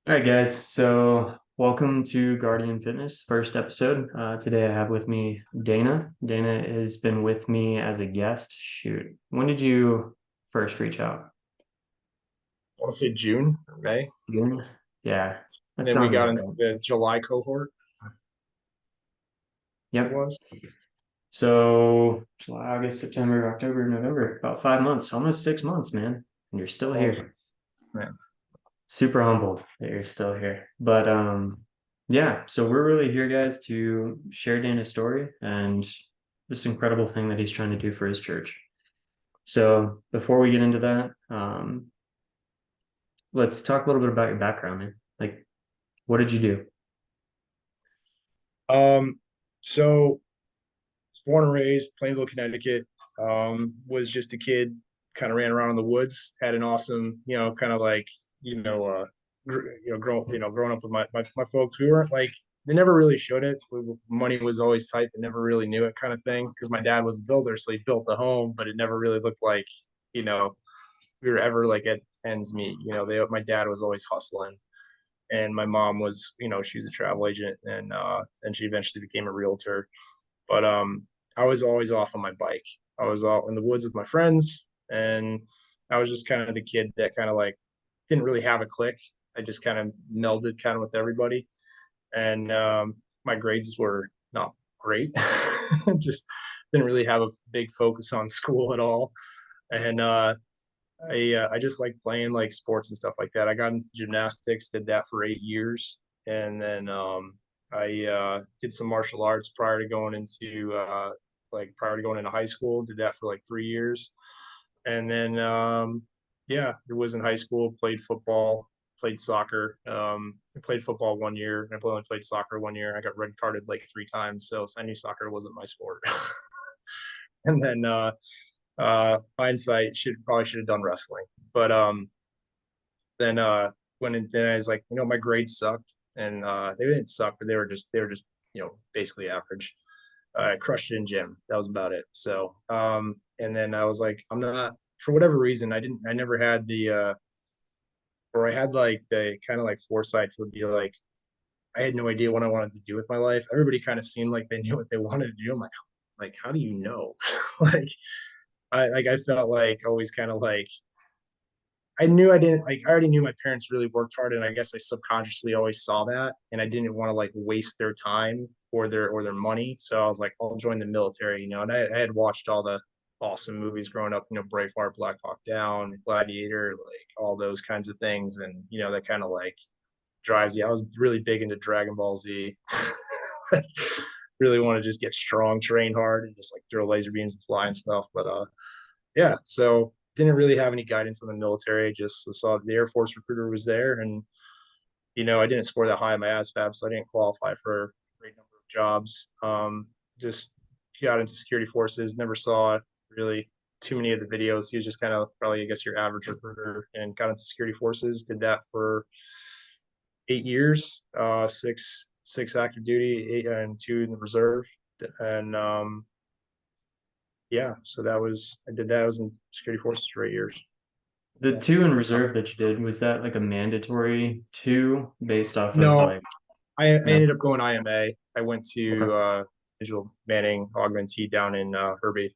All right, guys. So, welcome to Guardian Fitness, first episode. Today I have with me Dana. Dana has been with me as a guest. Shoot, when did you first reach out? I want to say June or May. June? Yeah, And that then we sounds got about into right. the July cohort. It Yep. was. So, July, August, September, October, November, about 5 months, almost 6 months, man. And you're still Oh here. man. Super humbled that you're still here. But yeah, so we're really here, guys, to share Dana's story and this incredible thing that he's trying to do for his church. So before we get into that, let's talk a little bit about your background, man. Like, what did you do? Um, so born and raised Plainville, Connecticut. Was just a kid, kind of ran around in the woods. Had an awesome, kind of like, growing up with my folks. We weren't like they never really showed it. Money was always tight. They never really knew it, kind of thing. Because my dad was a builder, so he built the home, but it never really looked like, you know, we were ever like at ends meet. My dad was always hustling, and my mom was, she's a travel agent, and she eventually became a realtor. But I was always off on my bike. I was out in the woods with my friends, and I was just kind of the kid that kind of like didn't really have a clique. I just kind of melded kind of with everybody, and my grades were not great. Just didn't really have a big focus on school at all, and I just like playing like sports and stuff like that. I got into gymnastics, did that for 8 years, and then I did some martial arts prior to going into high school. Did that for like 3 years, and then yeah, it was in high school. Played football, played soccer. I played football 1 year. I only played soccer 1 year. I got red carded like 3 times, so I knew soccer wasn't my sport. And then hindsight should have done wrestling, but then then I was like, my grades sucked, and they didn't suck, but they were just basically average. I crushed it in gym. That was about it. So and then I was like, I'm not, for whatever reason, I never had or I had like the kind of like foresight to be like, I had no idea what I wanted to do with my life. Everybody kind of seemed like they knew what they wanted to do. I'm like, how do you know? like I felt like always kind of like I knew I didn't like I already knew my parents really worked hard, and I guess I subconsciously always saw that, and I didn't want to like waste their time or their money. So I was like, I'll join the military, and I had watched all the awesome movies growing up, Braveheart, Black Hawk Down, Gladiator, like all those kinds of things, and that kind of like drives you. I was really big into Dragon Ball Z. Really want to just get strong, train hard, and just like throw laser beams and fly and stuff. But yeah, so didn't really have any guidance on the military. Just saw the Air Force recruiter was there, and I didn't score that high in my ASVAB, so I didn't qualify for a great number of jobs. Just got into security forces. Never saw really too many of the videos. He was just kind of probably, I guess, your average recruiter, and got into security forces. Did that for 8 years, six active duty, eight and two in the reserve, and yeah, so I did that. I was in security forces for 8 years. The two in reserve that you did, was that like a mandatory two based off of No, like, I no? ended up going IMA. I went to Okay. visual manning augmentee down in Herbie,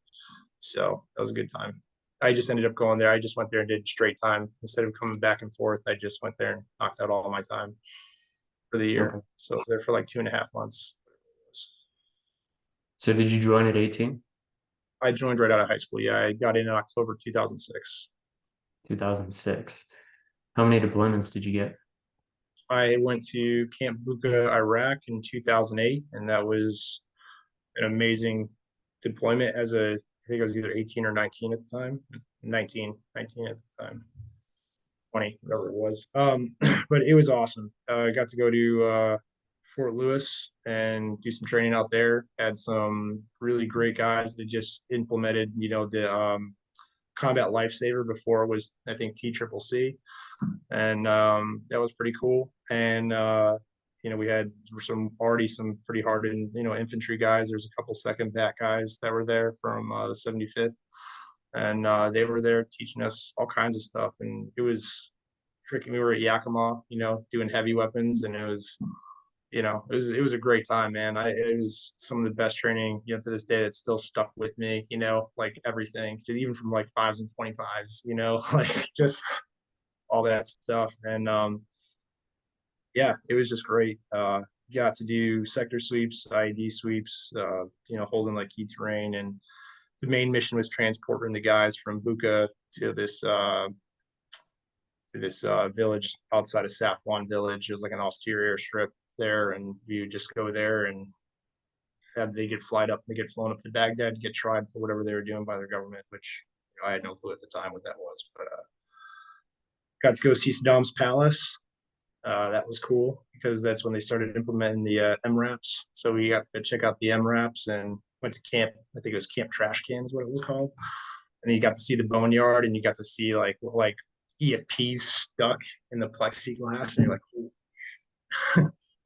so that was a good time. I just ended up going there. I just went there and did straight time instead of coming back and forth. I just went there and knocked out all my time for the year. Okay. So I was there for like 2.5 months. So did you join at 18? I joined right out of high school. Yeah, I got in October 2006. 2006. How many deployments did you get? I went to Camp Buka, Iraq in 2008, and that was an amazing deployment I think I was either 18 or 19 at the time. 19 at the time, 20, whatever it was. But it was awesome. I got to go to Fort Lewis and do some training out there. Had some really great guys that just implemented, the combat lifesaver before it was, I think, TCCC, and that was pretty cool. And we had some pretty hardened, infantry guys. There's a couple second bat guys that were there from the 75th, and they were there teaching us all kinds of stuff, and it was freaking, we were at Yakima, doing heavy weapons, and it was a great time, man. It was some of the best training, to this day that's still stuck with me, like everything, even from like fives and 25s, like just all that stuff. And yeah, it was just great. Got to do sector sweeps, IED sweeps, holding like key terrain. And the main mission was transporting the guys from Buka to this village outside of Safwan village. It was like an austere airstrip there, and you just go there and they get flown up to Baghdad to get tried for whatever they were doing by their government, which I had no clue at the time what that was. But got to go see Saddam's palace. That was cool because that's when they started implementing the MRAPs. So we got to go check out the MRAPs and went to camp. I think it was Camp Trash Can is what it was called. And you got to see the boneyard, and you got to see like EFPs stuck in the plexiglass, and you're like,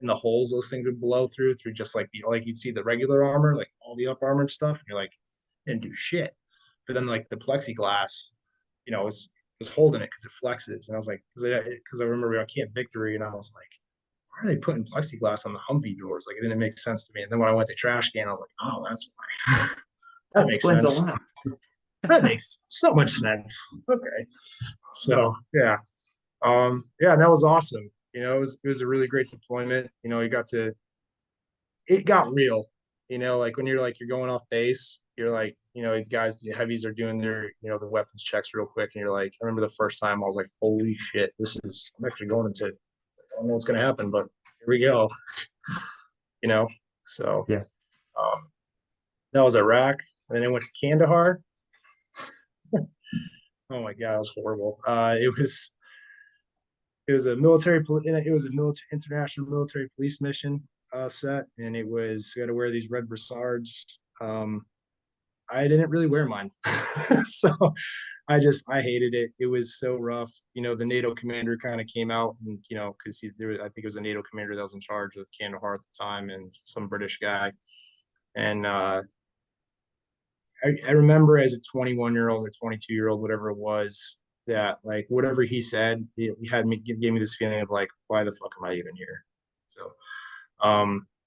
in the holes those things would blow through just like you'd see the regular armor, like all the up armored stuff, and you're like, didn't do shit. But then like the plexiglass, was holding it because it flexes, and I was like, because I remember we were on Camp Victory, and I was like, why are they putting plexiglass on the Humvee doors? Like it didn't make sense to me. And then when I went to Trash Can, I was like, oh, that's why. That makes explains a sense. lot. That makes so much sense. Okay. So yeah. Yeah, that was awesome. It was a really great deployment. It got real, like when you're going off base, you're like, the guys, the heavies are doing the weapons checks real quick. And you're like, I remember the first time I was like, holy shit, I'm actually going into, I don't know what's going to happen, but here we go, you know? So, Yeah. that was Iraq. And then I went to Kandahar. Oh my God, it was horrible. It was a international military police mission set, and we had to wear these red brassards. I didn't really wear mine, so I hated it. It was so rough. The NATO commander kind of came out, and because I think it was a NATO commander that was in charge of Kandahar at the time, and some British guy. And I remember as a 21-year-old or 22-year-old, whatever it was, that like whatever he said, he gave me this feeling of like, why the fuck am I even here? So,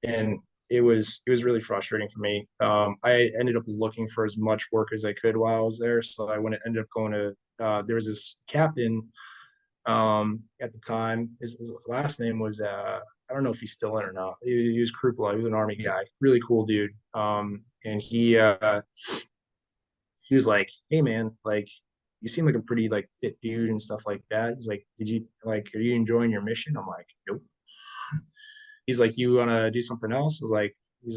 and it was really frustrating for me. I ended up looking for as much work as I could while I was there. So ended up going to there was this captain at the time. His last name was I don't know if he's still in or not. He was Krupla. He was an army guy, really cool dude. And he was like, "Hey man, like you seem like a pretty like fit dude and stuff like that." He's like, are you enjoying your mission?" I'm like, "Nope." He's like, "You want to do something else?" He's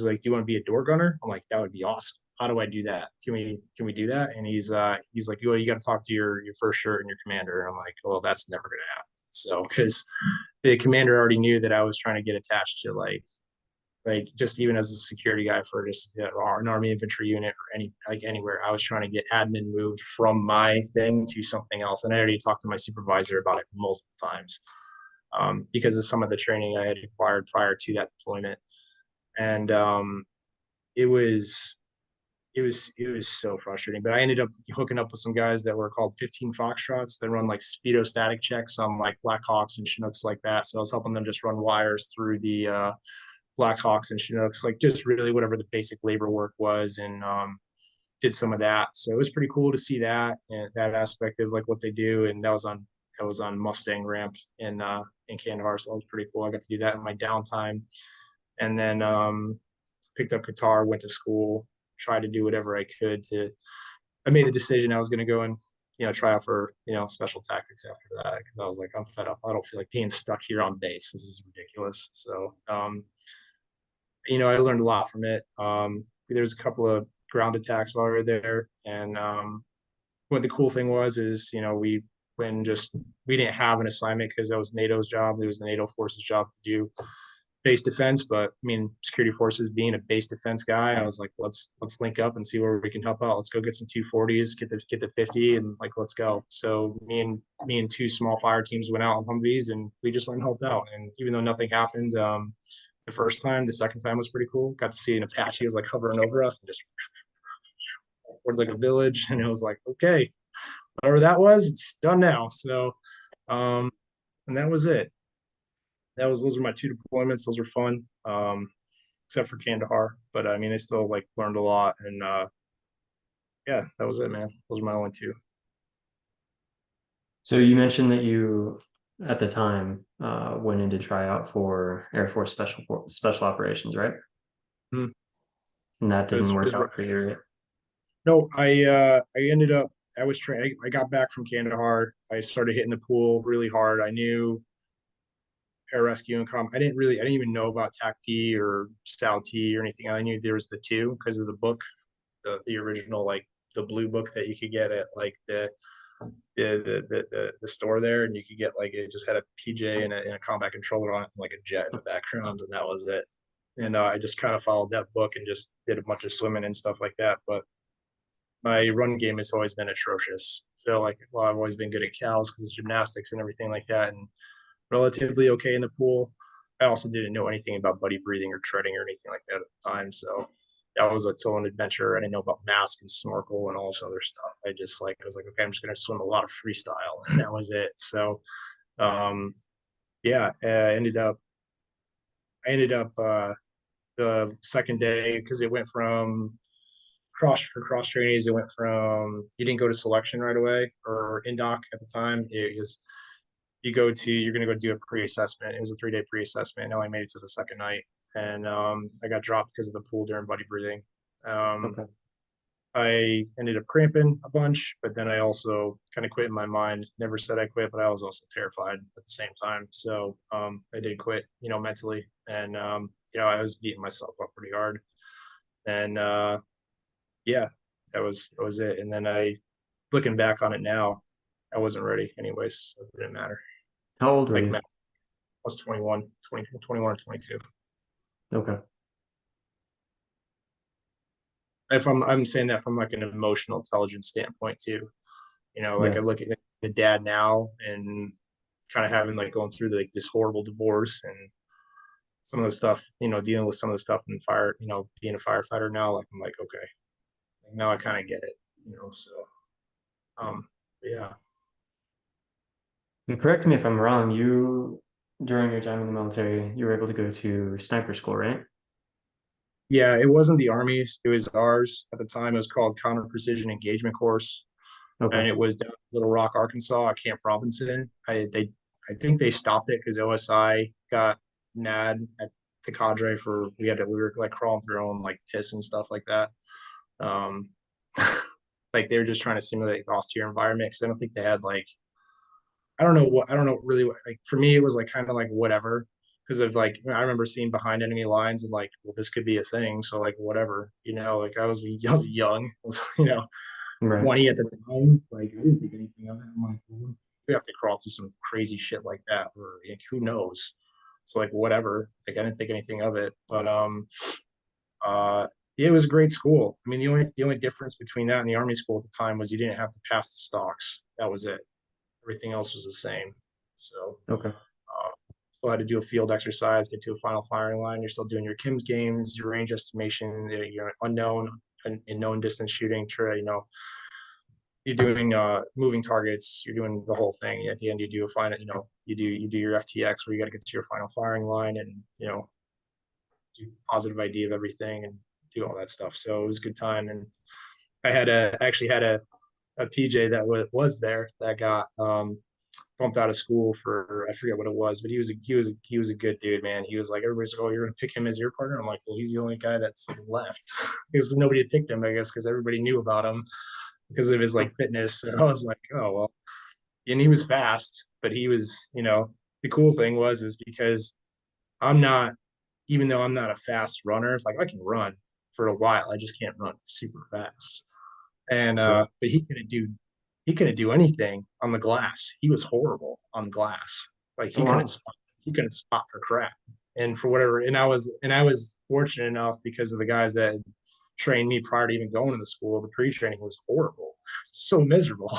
like, "Do you want to be a door gunner?" I'm like, "That would be awesome. How do I do that? Can we do that?" And he's like, "Well, you got to talk to your first shirt and your commander." And I'm like, "Well, that's never gonna happen." So because the commander already knew that I was trying to get attached to just even as a security guy for just an army infantry unit or anywhere, I was trying to get admin moved from my thing to something else. And I already talked to my supervisor about it multiple times because of some of the training I had acquired prior to that deployment. And it was so frustrating. But I ended up hooking up with some guys that were called 15 Foxtrots that run like speedo static checks on like Blackhawks and Chinooks like that. So I was helping them just run wires through the Blackhawks and Chinooks, like just really whatever the basic labor work was, and did some of that. So it was pretty cool to see that and that aspect of like what they do. And that was on Mustang Ramp in Kandahar, so that was pretty cool. I got to do that in my downtime, and then picked up guitar, went to school, tried to do whatever I could to. I made the decision I was going to go and try out for special tactics after that because I was like, I'm fed up. I don't feel like being stuck here on base. This is ridiculous. So I learned a lot from it. There was a couple of ground attacks while we were there, and what the cool thing was is we didn't have an assignment because that was NATO's job. It was the NATO forces' job to do base defense. But I mean, security forces being a base defense guy, I was like, let's link up and see where we can help out. Let's go get some 240s, get the 50, and like let's go. So me and two small fire teams went out on Humvees, and we just went and helped out. And even though nothing happened, the first time, the second time was pretty cool. Got to see an Apache was like hovering over us and just towards like a village, and it was like, okay, whatever that was, it's done now. So and that was it. Those were my two deployments. Those were fun, except for Kandahar. But I mean, I still like learned a lot, and yeah, that was it, man. Those were my only two. So you mentioned that you, at the time, went in to try out for Air Force Special Operations, right? Hmm. And that didn't It work was out for you, right? no, I ended up I was trained. I got back from Kandahar. I started hitting the pool really hard. I knew pararescue and I didn't even know about TAC-P or SAL-T or anything. I knew there was the two because of the book, the original, like the blue book that you could get at like the store there, and you could get like it just had a PJ and a combat controller on it, and like a jet in the background, and that was it. And I just kind of followed that book and just did a bunch of swimming and stuff like that. But my run game has always been atrocious. So like, well, I've always been good at cows because of gymnastics and everything like that, and relatively okay in the pool. I also didn't know anything about buddy breathing or treading or anything like that at the time. So that was its own adventure. I didn't know about mask and snorkel and all this other stuff. I was like, okay, I'm just gonna swim a lot of freestyle, and that was it. So um, yeah, I ended up the second day because it went from cross trainees. It went from you didn't go to selection right away or in doc at the time. It was you're going to go do a pre-assessment. It was a 3-day pre-assessment. I only made it to the second night, and I got dropped because of the pool during buddy breathing. Um, Okay. I ended up cramping a bunch, but then I also kind of quit in my mind. Never said I quit, but I was also terrified at the same time. So I did quit, mentally, and I was beating myself up pretty hard. And yeah, that was it. And then looking back on it now, I wasn't ready anyways, so it didn't matter. How old were Like you? I was 21, 20, 21 or 22. Okay. If I'm saying that from like an emotional intelligence standpoint too, like I Yeah. look at the dad now and kind of having like going through like this horrible divorce and some of the stuff, dealing with some of the stuff in fire, being a firefighter now, like I'm like, okay, now I kind of get it, so um yeah. And correct me if I'm wrong, during your time in the military, you were able to go to sniper school, right? Yeah, it wasn't the Army's, it was ours at the time. It was called Counter Precision Engagement Course, and Okay. it was down in Little Rock, Arkansas, at Camp Robinson. I think they stopped it because OSI got mad at the cadre for we were like crawling through our own like piss and stuff like that. Um, like they were just trying to simulate an austere environment because I don't think they had like I don't know really like for me it was like kind of like whatever because of like I remember seeing behind enemy lines and like well this could be a thing so like whatever like I was young I was, Right. 20 at the time. Like I didn't think anything of it. I'm like, well, we have to crawl through some crazy shit like that, or like, who knows? So like whatever. Like I didn't think anything of it. But uh yeah, it was a great school. I mean, the only difference between that and the army school at the time was you didn't have to pass the stocks. That was it. Everything else was the same. So Okay. still had to do a field exercise, get to a final firing line. You're still doing your Kim's games, your range estimation, your unknown and known distance shooting. You're doing moving targets, you're doing the whole thing. At the end, you do a final, you do your FTX where you got to get to your final firing line and do positive ID of everything and do all that stuff. So it was a good time. And I actually had a PJ that was there that got bumped out of school for I forget what it was, but he was a good dude, man. He was like everybody's like, oh, you're gonna pick him as your partner. I'm like, well, he's the only guy that's left because nobody had picked him, I guess, because everybody knew about him because of his like fitness. And I was like, oh well, and he was fast, but the cool thing is because I'm not, even though I'm not a fast runner, it's like I can run for a while, I just can't run super fast. And Right. but he couldn't do anything on the glass. He was horrible on the glass. Like Oh, wow. he couldn't spot for crap. And for whatever, and I was fortunate enough because of the guys that trained me prior to even going to the school. The pre-training was horrible, so miserable.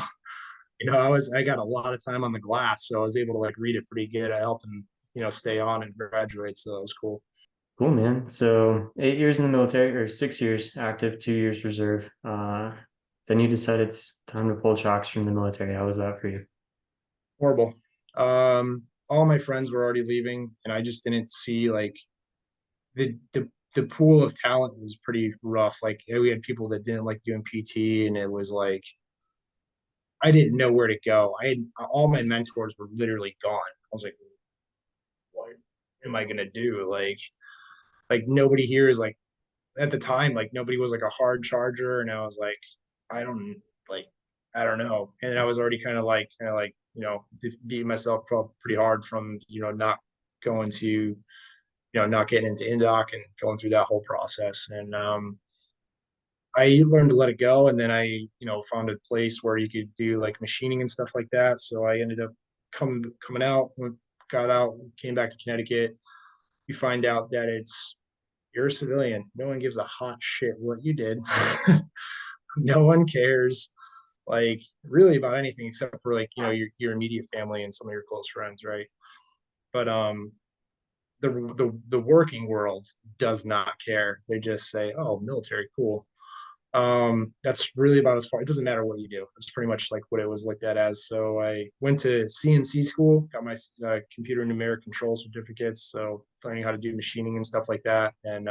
I got a lot of time on the glass, so I was able to like read it pretty good. I helped him, stay on and graduate, so that was cool. Cool, man. So 8 years in the military, or 6 years active, 2 years reserve. Then you decide it's time to pull chocks from the military. How was that for you? Horrible. all my friends were already leaving, and I just didn't see like the pool of talent was pretty rough. Like we had people that didn't like doing PT, and it was like I didn't know where to go. I had all my mentors were literally gone. I was like, what am I gonna do? Like nobody here is like at the time, like nobody was like a hard charger, and I was like, I don't like, I don't know. And I was already kind of like, beating myself pretty hard from not going to not getting into Indoc and going through that whole process. And I learned to let it go, and then I found a place where you could do like machining and stuff like that. So I ended up coming out, got out, came back to Connecticut. You find out that you're a civilian. No one gives a hot shit what you did. No one cares like really about anything except for like your immediate family and some of your close friends, right? But the working world does not care. They just say, oh, military, cool. That's really about as far. It doesn't matter what you do. That's pretty much like what it was looked at as. So I went to CNC school, got my computer numeric control certificates, so learning how to do machining and stuff like that, and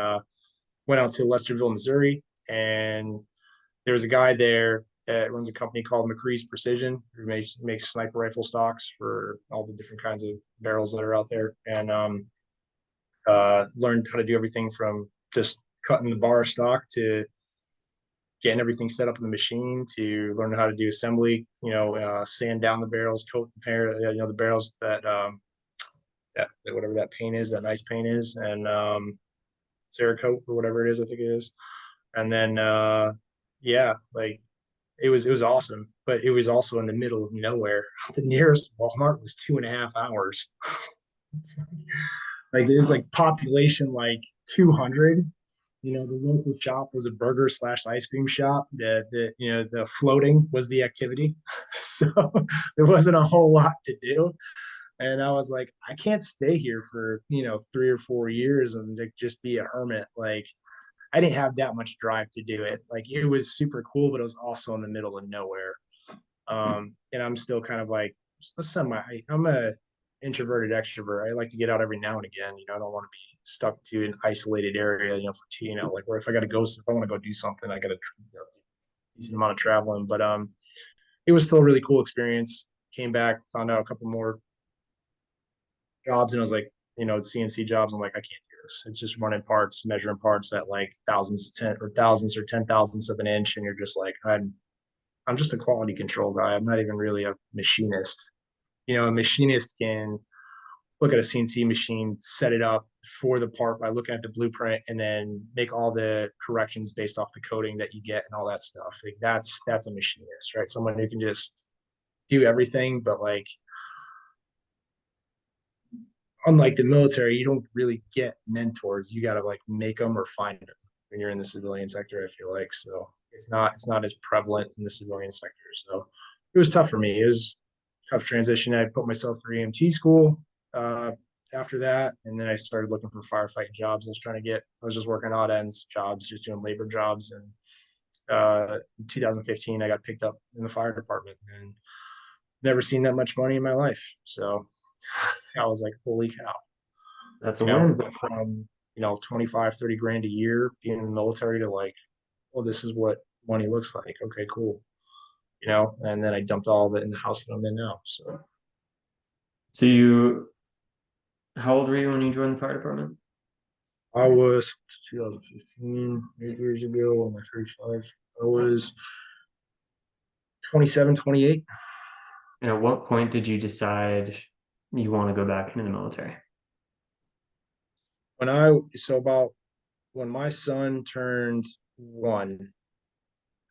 went out to Lesterville, Missouri, and there was a guy there that runs a company called McCree's Precision, who makes sniper rifle stocks for all the different kinds of barrels that are out there, and learned how to do everything from just cutting the bar stock to getting everything set up in the machine to learn how to do assembly, sand down the barrels, coat the the barrels that whatever that paint is, that nice paint is, and Cerakote or whatever it is, I think it is. And then, yeah, like it was awesome, but it was also in the middle of nowhere. The nearest Walmart was 2.5 hours. It's like it's like population like 200. The local shop was a burger slash ice cream shop. The floating was the activity, so there wasn't a whole lot to do. And I was like, I can't stay here for 3 or 4 years and just be a hermit. Like I didn't have that much drive to do it. Like it was super cool, but it was also in the middle of nowhere. And I'm still kind of like I'm a introverted extrovert. I like to get out every now and again. I don't want to be stuck to an isolated area. Like where if I got to go, if I want to go do something, I got to decent amount of traveling. But it was still a really cool experience. Came back, found out a couple more jobs, and I was like, CNC jobs. I'm like, I can't do this. It's just running parts, measuring parts at like thousands or 10 thousandths of an inch, and you're just like, I'm just a quality control guy. I'm not even really a machinist. A machinist can look at a CNC machine, set it up for the part by looking at the blueprint, and then make all the corrections based off the coding that you get and all that stuff. Like that's a machinist, right? Someone who can just do everything, but like unlike the military, you don't really get mentors. You got to like make them or find them when you're in the civilian sector. I feel like so it's not as prevalent in the civilian sector. So it was tough for me. It was a tough transition. I put myself through EMT school after that, and then I started looking for firefighting jobs. I was just working odd ends jobs, just doing labor jobs. And in 2015, I got picked up in the fire department, and never seen that much money in my life. So I was like, holy cow. That's a win. From 25, 30 grand a year being in the military to like, well, this is what money looks like. Okay, cool. And then I dumped all of it in the house that I'm in now. So So how old were you when you joined the fire department? I was 2015, 8 years ago, on my 35. I was 27, 28. And at what point did you decide you want to go back into the military? About when my son turned 1,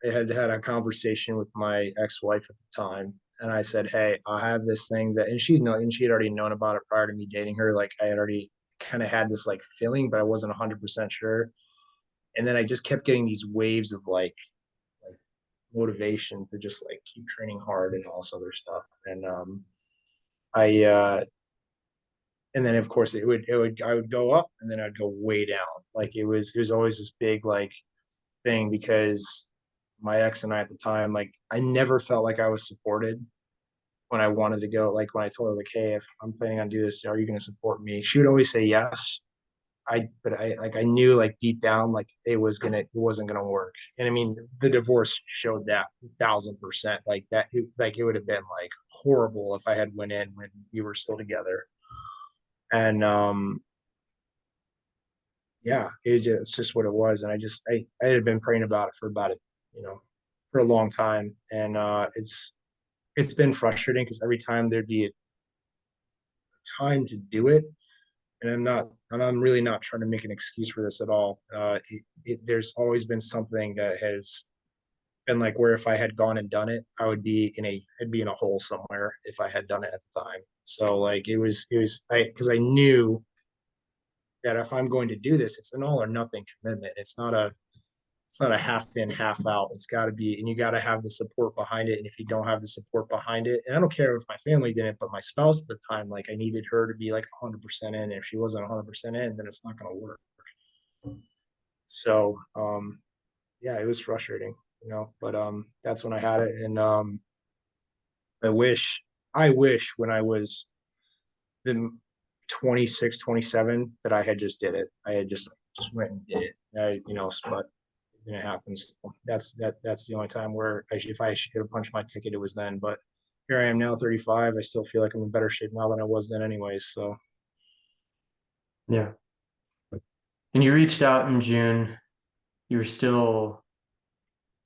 I had had a conversation with my ex-wife at the time, and I said, "Hey, I have this thing that," and she had already known about it prior to me dating her. Like I had already kind of had this like feeling, but I wasn't 100% sure. And then I just kept getting these waves of like motivation to just like keep training hard and all this other stuff. And I and then of course I would go up and then I'd go way down. Like it was always this big like thing because my ex and I at the time, like I never felt like I was supported. when I wanted to go, like when I told her like, hey, if I'm planning on doing this, are you going to support me? She would always say yes. I knew like deep down like it wasn't gonna work. And I mean the divorce showed that 1,000%. Like that like it would have been like horrible if I had went in when we were still together. And yeah, it's just what it was. And I had been praying about it for about it, you know, for a long time. And it's been frustrating because every time there'd be a time to do it, and I'm really not trying to make an excuse for this at all. There's always been something that has been like where if I had gone and done it, I'd be in a hole somewhere if I had done it at the time. So like because I knew that if I'm going to do this, it's an all or nothing commitment. It's not a half in, half out. It's got to be, and you got to have the support behind it. And if you don't have the support behind it, and I don't care if my family didn't, but my spouse at the time, like I needed her to be like 100% in. If she wasn't 100% in, then it's not going to work. So, yeah, it was frustrating, but that's when I had it. And I wish, I wish when I was the 26, 27 that I had just did it. I had just went and did it. But and it happens. That's the only time where if I should have punched my ticket, it was then. But here I am now, 35. I still feel like I'm in better shape now than I was then, anyways. So Yeah. And you reached out in June. You were still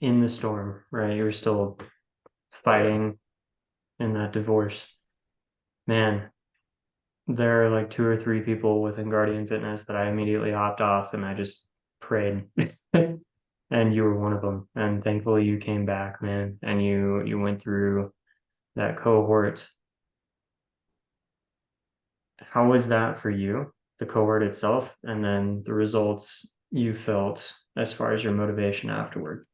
in the storm, right? You were still fighting in that divorce. Man, there are like two or three people within Guardian Fitness that I immediately hopped off and I just prayed. And you were one of them. And thankfully you came back, man, and you went through that cohort. How was that for you, the cohort itself, and then the results you felt as far as your motivation afterward?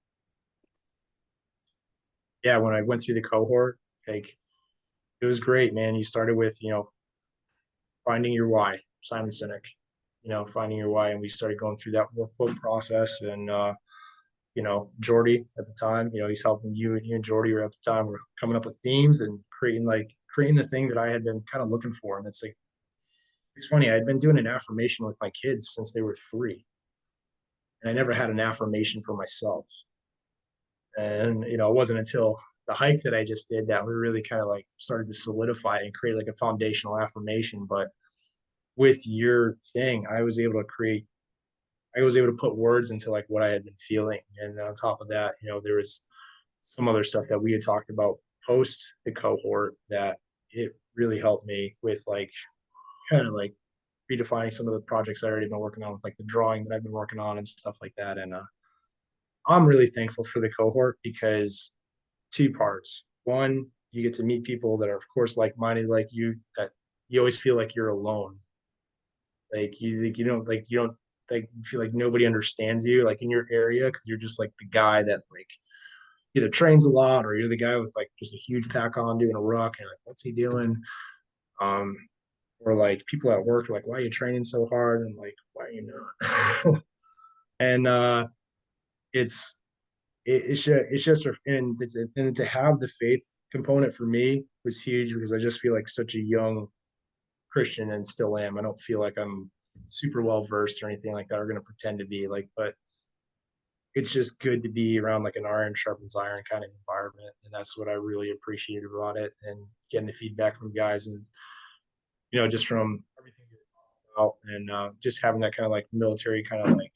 yeah, when I went through the cohort, like it was great, man. You started with finding your why, Simon Sinek. Finding your why, and we started going through that workbook process. And Jordy at the time, he's helping you and Jordy were at the time. We're coming up with themes and creating the thing that I had been kind of looking for. And it's like it's funny. I'd been doing an affirmation with my kids since they were 3, and I never had an affirmation for myself. And it wasn't until the hike that I just did that we really kind of like started to solidify and create like a foundational affirmation. But with your thing, I was able to put words into like what I had been feeling. And on top of that, there was some other stuff that we had talked about post the cohort that it really helped me with like kind of like redefining some of the projects I already been working on with like the drawing that I've been working on and stuff like that. And I'm really thankful for the cohort because 2 parts. One, you get to meet people that are of course like-minded like you, that you always feel like you're alone. You don't like feel like nobody understands you like in your area because you're just like the guy that like either trains a lot or you're the guy with like just a huge pack on doing a ruck and like what's he doing? Um, or like people at work are like, why are you training so hard? And like, why are you not? And it's it's just and to have the faith component for me was huge because I just feel like such a young Christian and still am. I don't feel like I'm super well versed or anything like that. Or going to pretend to be like, but it's just good to be around like an iron sharpens iron kind of environment, and that's what I really appreciated about it. And getting the feedback from guys, and just from everything out, and just having that kind of like military kind of like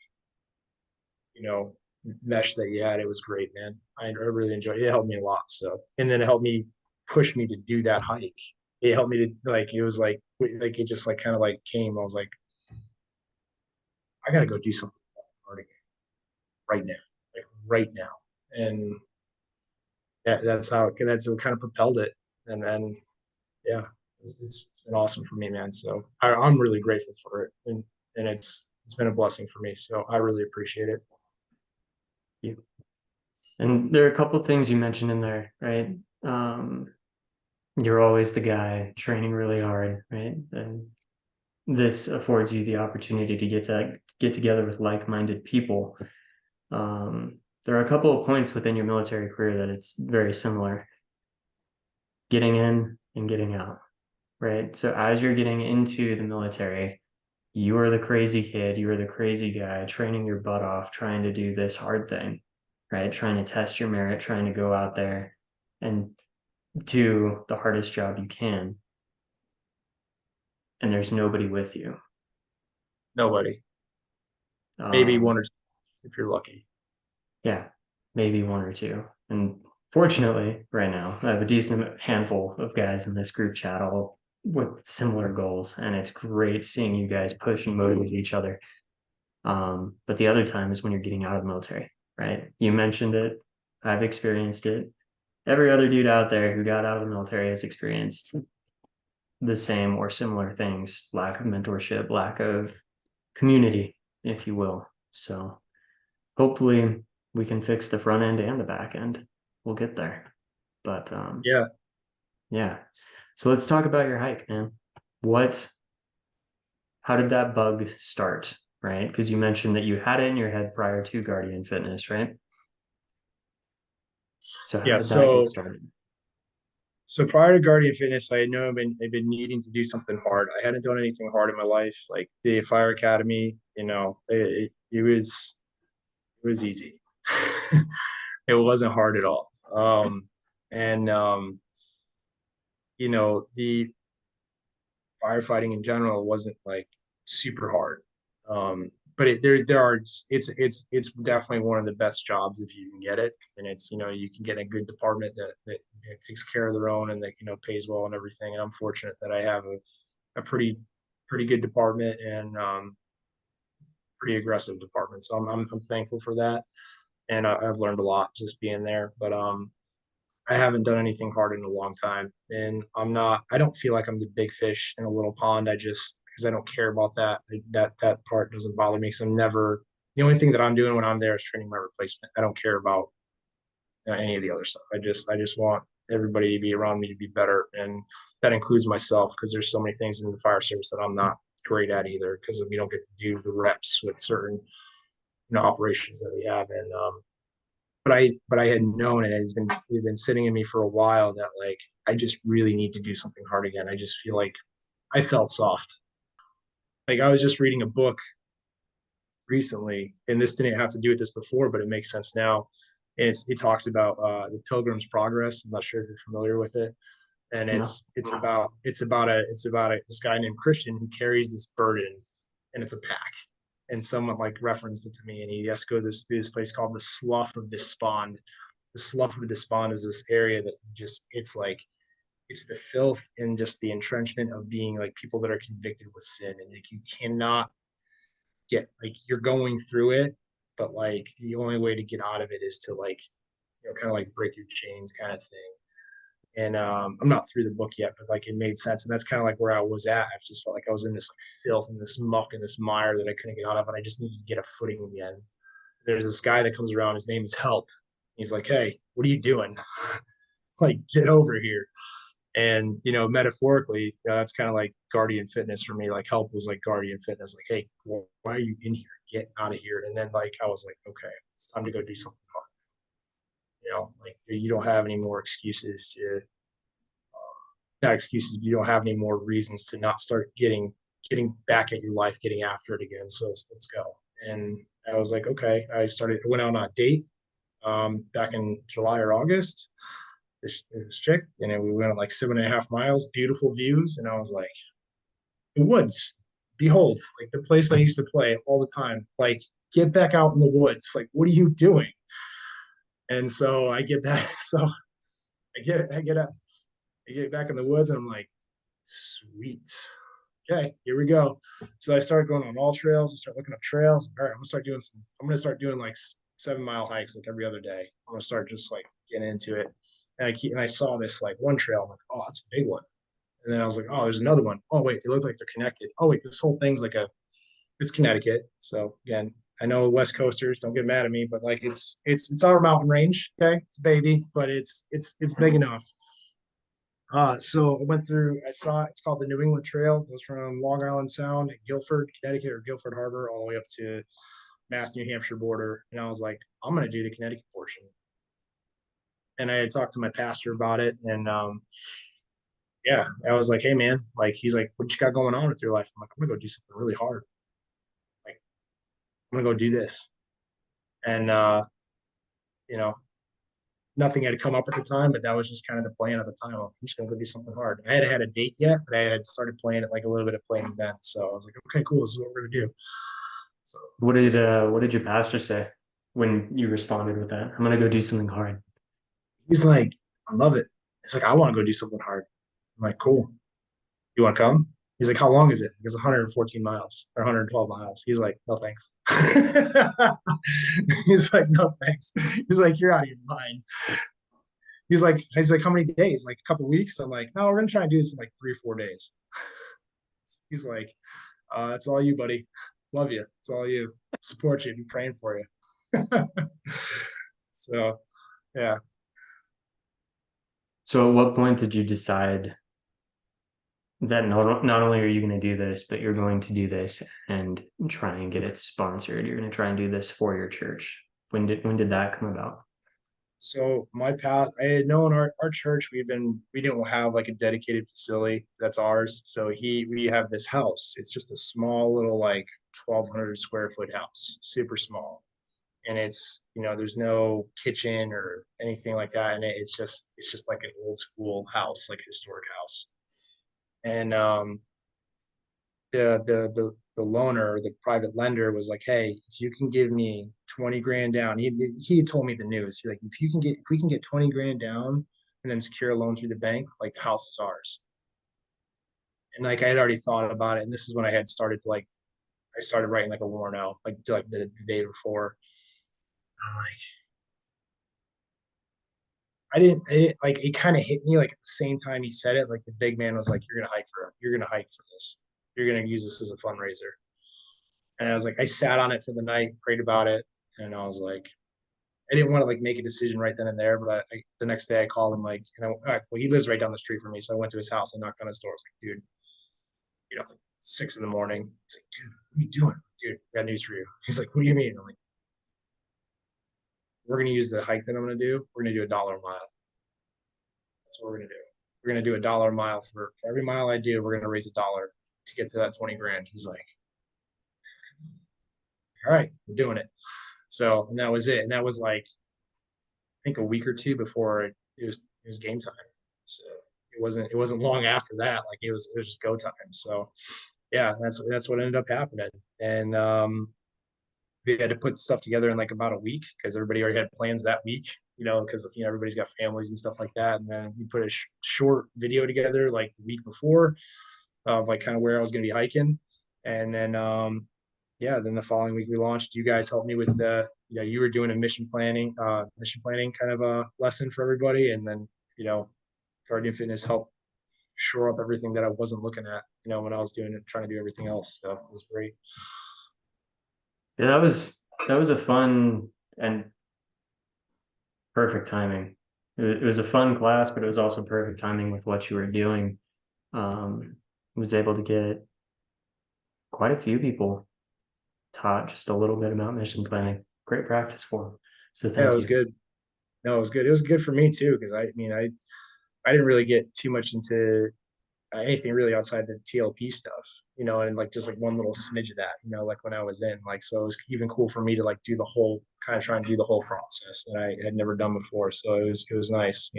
you know mesh that you had, it was great, man. I really enjoyed it. It helped me a lot. So, and then it helped me push me to do that hike. It helped me to like it was like it just like kind of like came. I was like, I got to go do something hard again right now, like right now. And that's what kind of propelled it. And then yeah, it's been awesome for me, man. So I'm really grateful for it, and it's been a blessing for me. So I really appreciate it. You. And there are a couple of things you mentioned in there, right? Um, you're always the guy training really hard, right? And this affords you the opportunity to get together with like-minded people. There are a couple of points within your military career that it's very similar. getting in and getting out, right? So as you're getting into the military, you are the crazy kid, you are the crazy guy training your butt off, trying to do this hard thing, right? Trying to test your merit, trying to go out there and do the hardest job you can. And there's nobody with you. Nobody. Maybe Um, one or two if you're lucky. yeah, maybe one or two. And fortunately, right now, I have a decent handful of guys in this group chat all with similar goals. And it's great seeing you guys push and motivate each other. But the other time is when you're getting out of the military, right? You mentioned it. I've experienced it. Every other dude out there who got out of the military has experienced the same or similar things, lack of mentorship, lack of community, if you will. So hopefully we can fix the front end and the back end. We'll get there. But Yeah. yeah. So let's talk about your hike, man. What, how did that bug start? Right? Because you mentioned that you had it in your head prior to Guardian Fitness, right? So how Yeah. did that get So started? so prior to Guardian Fitness, I know I've been needing to do something hard. I hadn't done anything hard in my life. Like the Fire Academy, it was easy. It wasn't hard at all. And the firefighting in general wasn't like super hard. But it's definitely one of the best jobs if you can get it, and it's you can get a good department that takes care of their own and that pays well and everything. And I'm fortunate that I have a pretty good department and pretty aggressive department, so I'm thankful for that, and I've learned a lot just being there. But I haven't done anything hard in a long time, and I don't feel like I'm the big fish in a little pond. I just because I don't care about that. That part doesn't bother me because I'm never. The only thing that I'm doing when I'm there is training my replacement. I don't care about any of the other stuff. I just want everybody to be around me to be better, and that includes myself because there's so many things in the fire service that I'm not great at either because we don't get to do the reps with certain operations that we have. And but I had known, and it's been sitting in me for a while that like I just really need to do something hard again. I just feel like I felt soft. Like I was just reading a book recently, and this didn't have to do with this before, but it makes sense now. And it talks about the Pilgrim's Progress. I'm not sure if you're familiar with it, and No. it's about this guy named Christian who carries this burden, and it's a pack. And someone like referenced it to me, and he has to go to this place called the Slough of Despond. The Slough of Despond is this area that just it's the filth and just the entrenchment of being like people that are convicted with sin, and like you cannot get like you're going through it, but like the only way to get out of it is to like kind of like break your chains kind of thing. And I'm not through the book yet, but like it made sense, and that's kind of like where I was at. I just felt like I was in this like, filth and this muck and this mire that I couldn't get out of, and I just needed to get a footing again. There's this guy that comes around. His name is Help. He's like, "Hey, what are you doing? Like, get over here." And metaphorically, that's kind of like Guardian Fitness for me. Like Help was like Guardian Fitness. Like, hey, well, why are you in here? Get out of here. And then like I was like, okay, it's time to go do something hard. Like you don't have any more excuses to not excuses. You don't have any more reasons to not start getting back at your life, getting after it again. So let's go. And I was like, okay. I went out on a date back in July or August. This chick, and then we went on like 7.5 miles, beautiful views, and I was like, the woods, behold, like the place I used to play all the time. Like, get back out in the woods. Like, what are you doing? And so I get back. So I get back in the woods, and I'm like, sweet. Okay, here we go. So I started going on all trails. I start looking up trails. All right, I'm gonna start doing like 7 mile hikes like every other day. I'm gonna start just like getting into it. And I saw this like one trail. I'm like, oh, that's a big one. And then I was like, oh, there's another one. Oh, wait, they look like they're connected. Oh, wait, this whole thing's like it's Connecticut. So again, I know West Coasters, don't get mad at me, but like it's our mountain range. Okay, it's a baby, but it's big enough. So I went through. I saw it's called the New England Trail. It goes from Long Island Sound, Guilford, Connecticut, or Guilford Harbor, all the way up to Mass New Hampshire border. And I was like, I'm gonna do the Connecticut portion. and I had talked to my pastor about it, and yeah, I was like, hey man, like he's like, what you got going on with your life? I'm like, I'm gonna go do something really hard. Like I'm gonna go do this, and you know, nothing had come up at the time, but that was just kind of the plan at the time. I'm just gonna go do something hard. I had had a date yet, but I had started playing it like a little bit of playing then, so I was like, okay, cool, this is what we're gonna do. So What did your pastor say when you responded with that? I'm gonna go do something hard. he's like, I love it. He's like, I want to go do something hard. I'm like, cool. You want to come? He's like, how long is it? He goes, 114 miles or 112 miles. He's like, no thanks. He's like, no thanks. He's like, you're out of your mind. He's like, how many days? Like a couple weeks? I'm like, no, we're gonna try and do this in like 3 or 4 days. He's like, it's all you, buddy. Love you. It's all you. Support you. Be praying for you. So yeah. So at what point did you decide that not only are you going to do this, but you're going to do this and try and get it sponsored? You're going to try and do this for your church. When did that come about? So my path, I had known our church, we didn't have like a dedicated facility that's ours. So we have this house. It's just a small little like 1,200 square foot house, super small. And it's, there's no kitchen or anything like that. And it's just like an old school house, like a historic house. And the loaner, the private lender was like, hey, if you can give me 20 grand down, he told me the news. He like, if we can get 20 grand down and then secure a loan through the bank, like the house is ours. And like I had already thought about it. And this is when I had started to like I started writing like a warrant out, like the day before. I'm like, like it kind of hit me like at the same time he said it, like the big man was like, you're gonna hike for this. You're gonna use this as a fundraiser. And I was like, I sat on it for the night, prayed about it, and I was like, I didn't want to like make a decision right then and there, but the next day I called him like, well, he lives right down the street from me, so I went to his house and knocked on his door. I was like, dude, like 6 in the morning. He's like, dude, what are you doing? Dude, I got news for you. He's like, what do you mean? I'm like, we're gonna use the hike that I'm gonna do. We're gonna do $1 a mile. That's what we're gonna do. We're gonna do $1 a mile for every mile I do. We're gonna raise $1 to get to that 20 grand. He's like, all right, we're doing it. So and that was it. And that was like I think a week or two before it was game time. So it wasn't long after that. Like it was just go time. So yeah, that's what ended up happening. And we had to put stuff together in like about a week because everybody already had plans that week. Because everybody's got families and stuff like that. And then we put a short video together like the week before of like kind of where I was going to be hiking, and then yeah, then the following week we launched. You guys helped me with you were doing a mission planning kind of a lesson for everybody, and then Guardian Fitness helped shore up everything that I wasn't looking at, when I was doing it, trying to do everything else. So it was great. Yeah, that was a fun and perfect timing. It was a fun class, but it was also perfect timing with what you were doing. Was able to get quite a few people taught just a little bit about mission planning. Great practice for them. So Yeah, it thank was you. good. No, it was good. It was good for me too because I mean I didn't really get too much into anything really outside the TLP stuff, and like just like one little smidge of that, like when I was in, like, so it was even cool for me to like do the whole kind of try and do the whole process that I had never done before. So it was nice,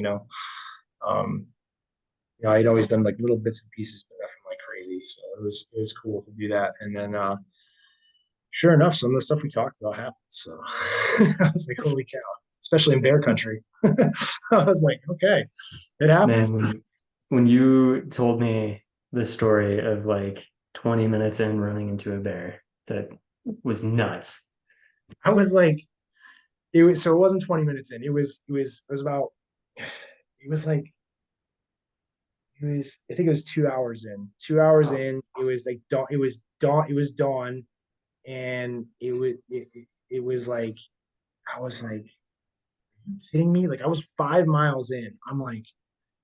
Um, I'd always done like little bits and pieces, but nothing like crazy. So it was cool to do that. And then sure enough, some of the stuff we talked about happened. So I was like, holy cow, especially in bear country. I was like, okay, it Man, happens. when you told me the story of like 20 minutes in running into a bear, that was nuts. I was like, it wasn't 20 minutes in. It was about it was like I think it was 2 hours in. 2 hours in, it was like dawn it was dawn and it was like I was like, are you kidding me? Like I was 5 miles in. I'm like,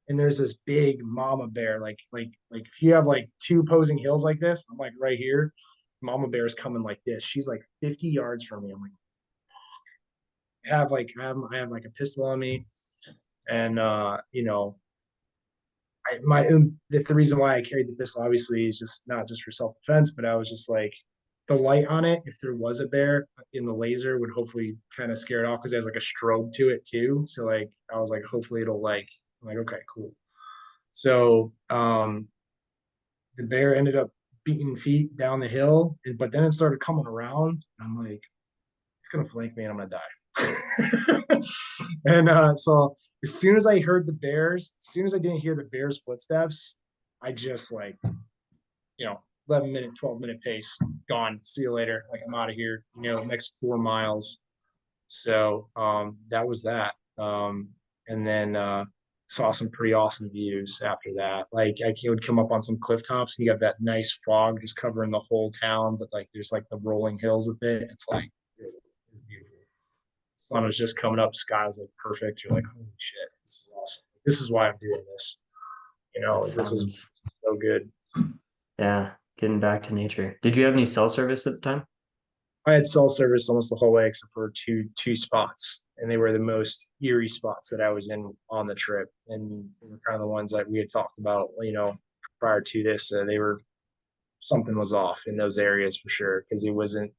and there's this big mama bear, like if you have like two opposing hills like this, I'm like right here. Mama bear is coming like this. She's like 50 yards from me. I'm like, I have like a pistol on me. And the reason why I carried the pistol obviously is just not just for self defense, but I was just like the light on it. If there was a bear in the laser, would hopefully kind of scare it off because it has like a strobe to it too. So like I was like, hopefully it'll like I'm like okay, cool. So the bear ended up beating feet down the hill, but then it started coming around. I'm like, it's gonna flank me and I'm gonna die. And so as soon as I heard the bears, as soon as I didn't hear the bears' footsteps, I just like, 11-minute, 12-minute pace, gone. See you later. Like I'm out of here. Next 4 miles. So that was that. And then saw some pretty awesome views after that. Like I would come up on some cliff tops and you got that nice fog just covering the whole town, but like there's like the rolling hills with it. It's like it was beautiful. Sun was just coming up, sky was like perfect. You're like, holy shit, this is awesome. This is why I'm doing this. That This is sounds, so good. yeah, getting back to nature. Did you have any cell service at the time? I had cell service almost the whole way except for two spots, and they were the most eerie spots that I was in on the trip, and they were kind of the ones that we had talked about, prior to this. They were something was off in those areas for sure because it wasn't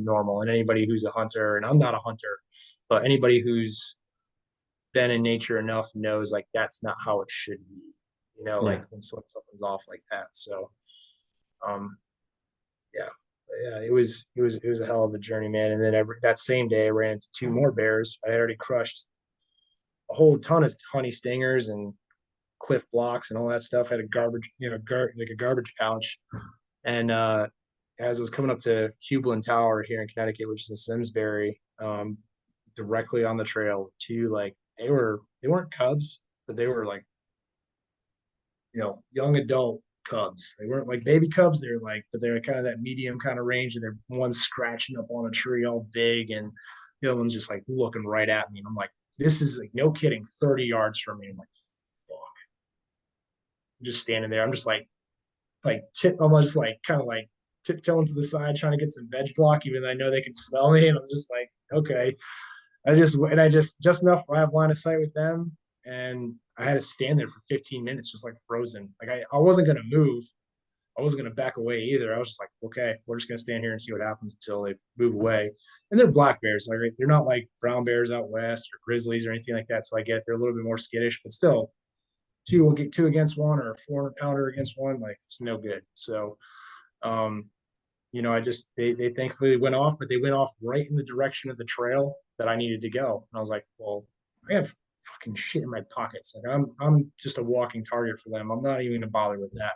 normal. And anybody who's a hunter, and I'm not a hunter, but anybody who's been in nature enough knows like that's not how it should be. Like Yeah. when something's off like that. So, um, yeah, yeah, it was a hell of a journey, man. And then that same day, I ran into two more bears. I had already crushed a whole ton of honey stingers and cliff blocks and all that stuff. I had a garbage, like a garbage pouch. And as I was coming up to Hublin Tower here in Connecticut, which is in Simsbury, directly on the trail, two like they weren't cubs, but they were like young adult cubs. They weren't like baby cubs. They were like, but they're kind of that medium kind of range. And they're one scratching up on a tree all big, and the other one's just like looking right at me. And I'm like, this is like no kidding, 30 yards from me. I'm like, fuck. I'm just standing there. I'm just like almost like kind of like tiptoeing to the side, trying to get some veg block, even though I know they can smell me. And I'm just like, okay. I just enough. I have line of sight with them, and I had to stand there for 15 minutes, just like frozen. Like I wasn't gonna move. I wasn't gonna back away either. I was just like, okay, we're just gonna stand here and see what happens until they move away. And they're black bears. Like they're not like brown bears out west or grizzlies or anything like that. So I get they're a little bit more skittish, but still, two against one or a 400-pounder against one, like it's no good. So um, I just they thankfully went off, but they went off right in the direction of the trail that I needed to go. And I was like, well, I have fucking shit in my pockets. Like I'm just a walking target for them. I'm not even gonna bother with that.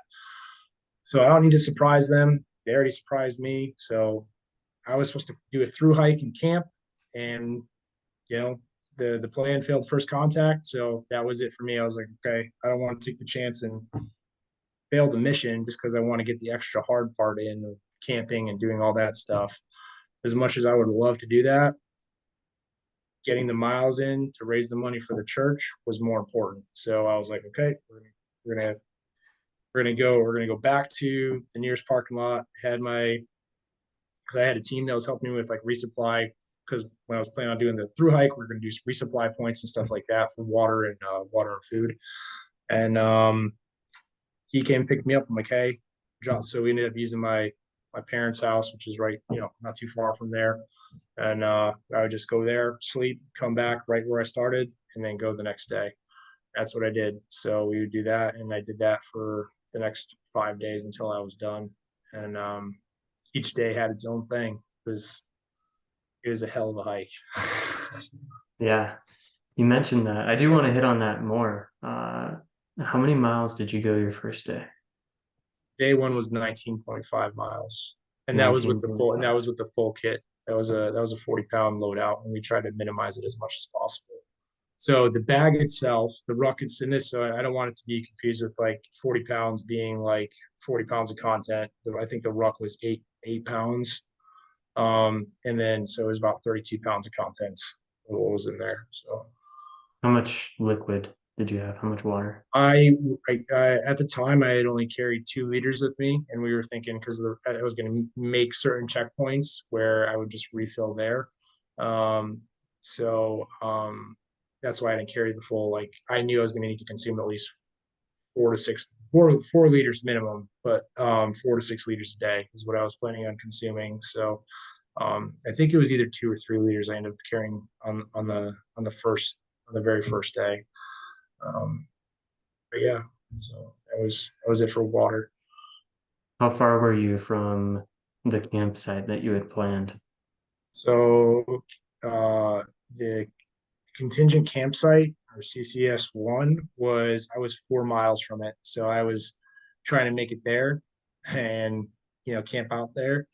So I don't need to surprise them. They already surprised me. So I was supposed to do a through hike and camp, and you know the plan failed first contact. So that was it for me. I was like, okay, I don't want to take the chance and fail the mission just because I want to get the extra hard part in of camping and doing all that stuff. As much as I would love to do that, getting the miles in to raise the money for the church was more important. So I was like, okay, we're gonna we're gonna go back to the nearest parking lot. Had my because I had a team that was helping me with like resupply because when I was planning on doing the through hike, we are gonna do resupply points and stuff like that for water and food. And he came and picked me up. I'm like, hey, so we ended up using my parents' house, which is right, not too far from there. And I would just go there, sleep, come back right where I started, and then go the next day. That's what I did. So we would do that, and I did that for the next 5 days until I was done. And each day had its own thing. It was a hell of a hike. Yeah. You mentioned that. I do want to hit on that more. How many miles did you go your first day? Day one was 19.5 miles, and that was with the full and that 19.5. was with the full kit. That was a 40-pound loadout, and we tried to minimize it as much as possible. So the bag itself, the ruck it's in this, so I don't want it to be confused with like 40 pounds being like 40 pounds of content. I think the ruck was eight pounds. And then so it was about 32 pounds of contents what was in there. So How much liquid did you have? How much water? I, I at the time I had only carried 2 liters with me, and we were thinking because I was going to make certain checkpoints where I would just refill there. Um, so that's why I didn't carry the full. Like I knew I was going to need to consume at least 4 liters minimum, but 4 to 6 liters a day is what I was planning on consuming. So I think it was either 2 or 3 liters I ended up carrying on the very first day. Um, but yeah, so that was it for water. How far were you from the campsite that you had planned? So the contingent campsite or CCS 1 was I was 4 miles from it, so I was trying to make it there and camp out there.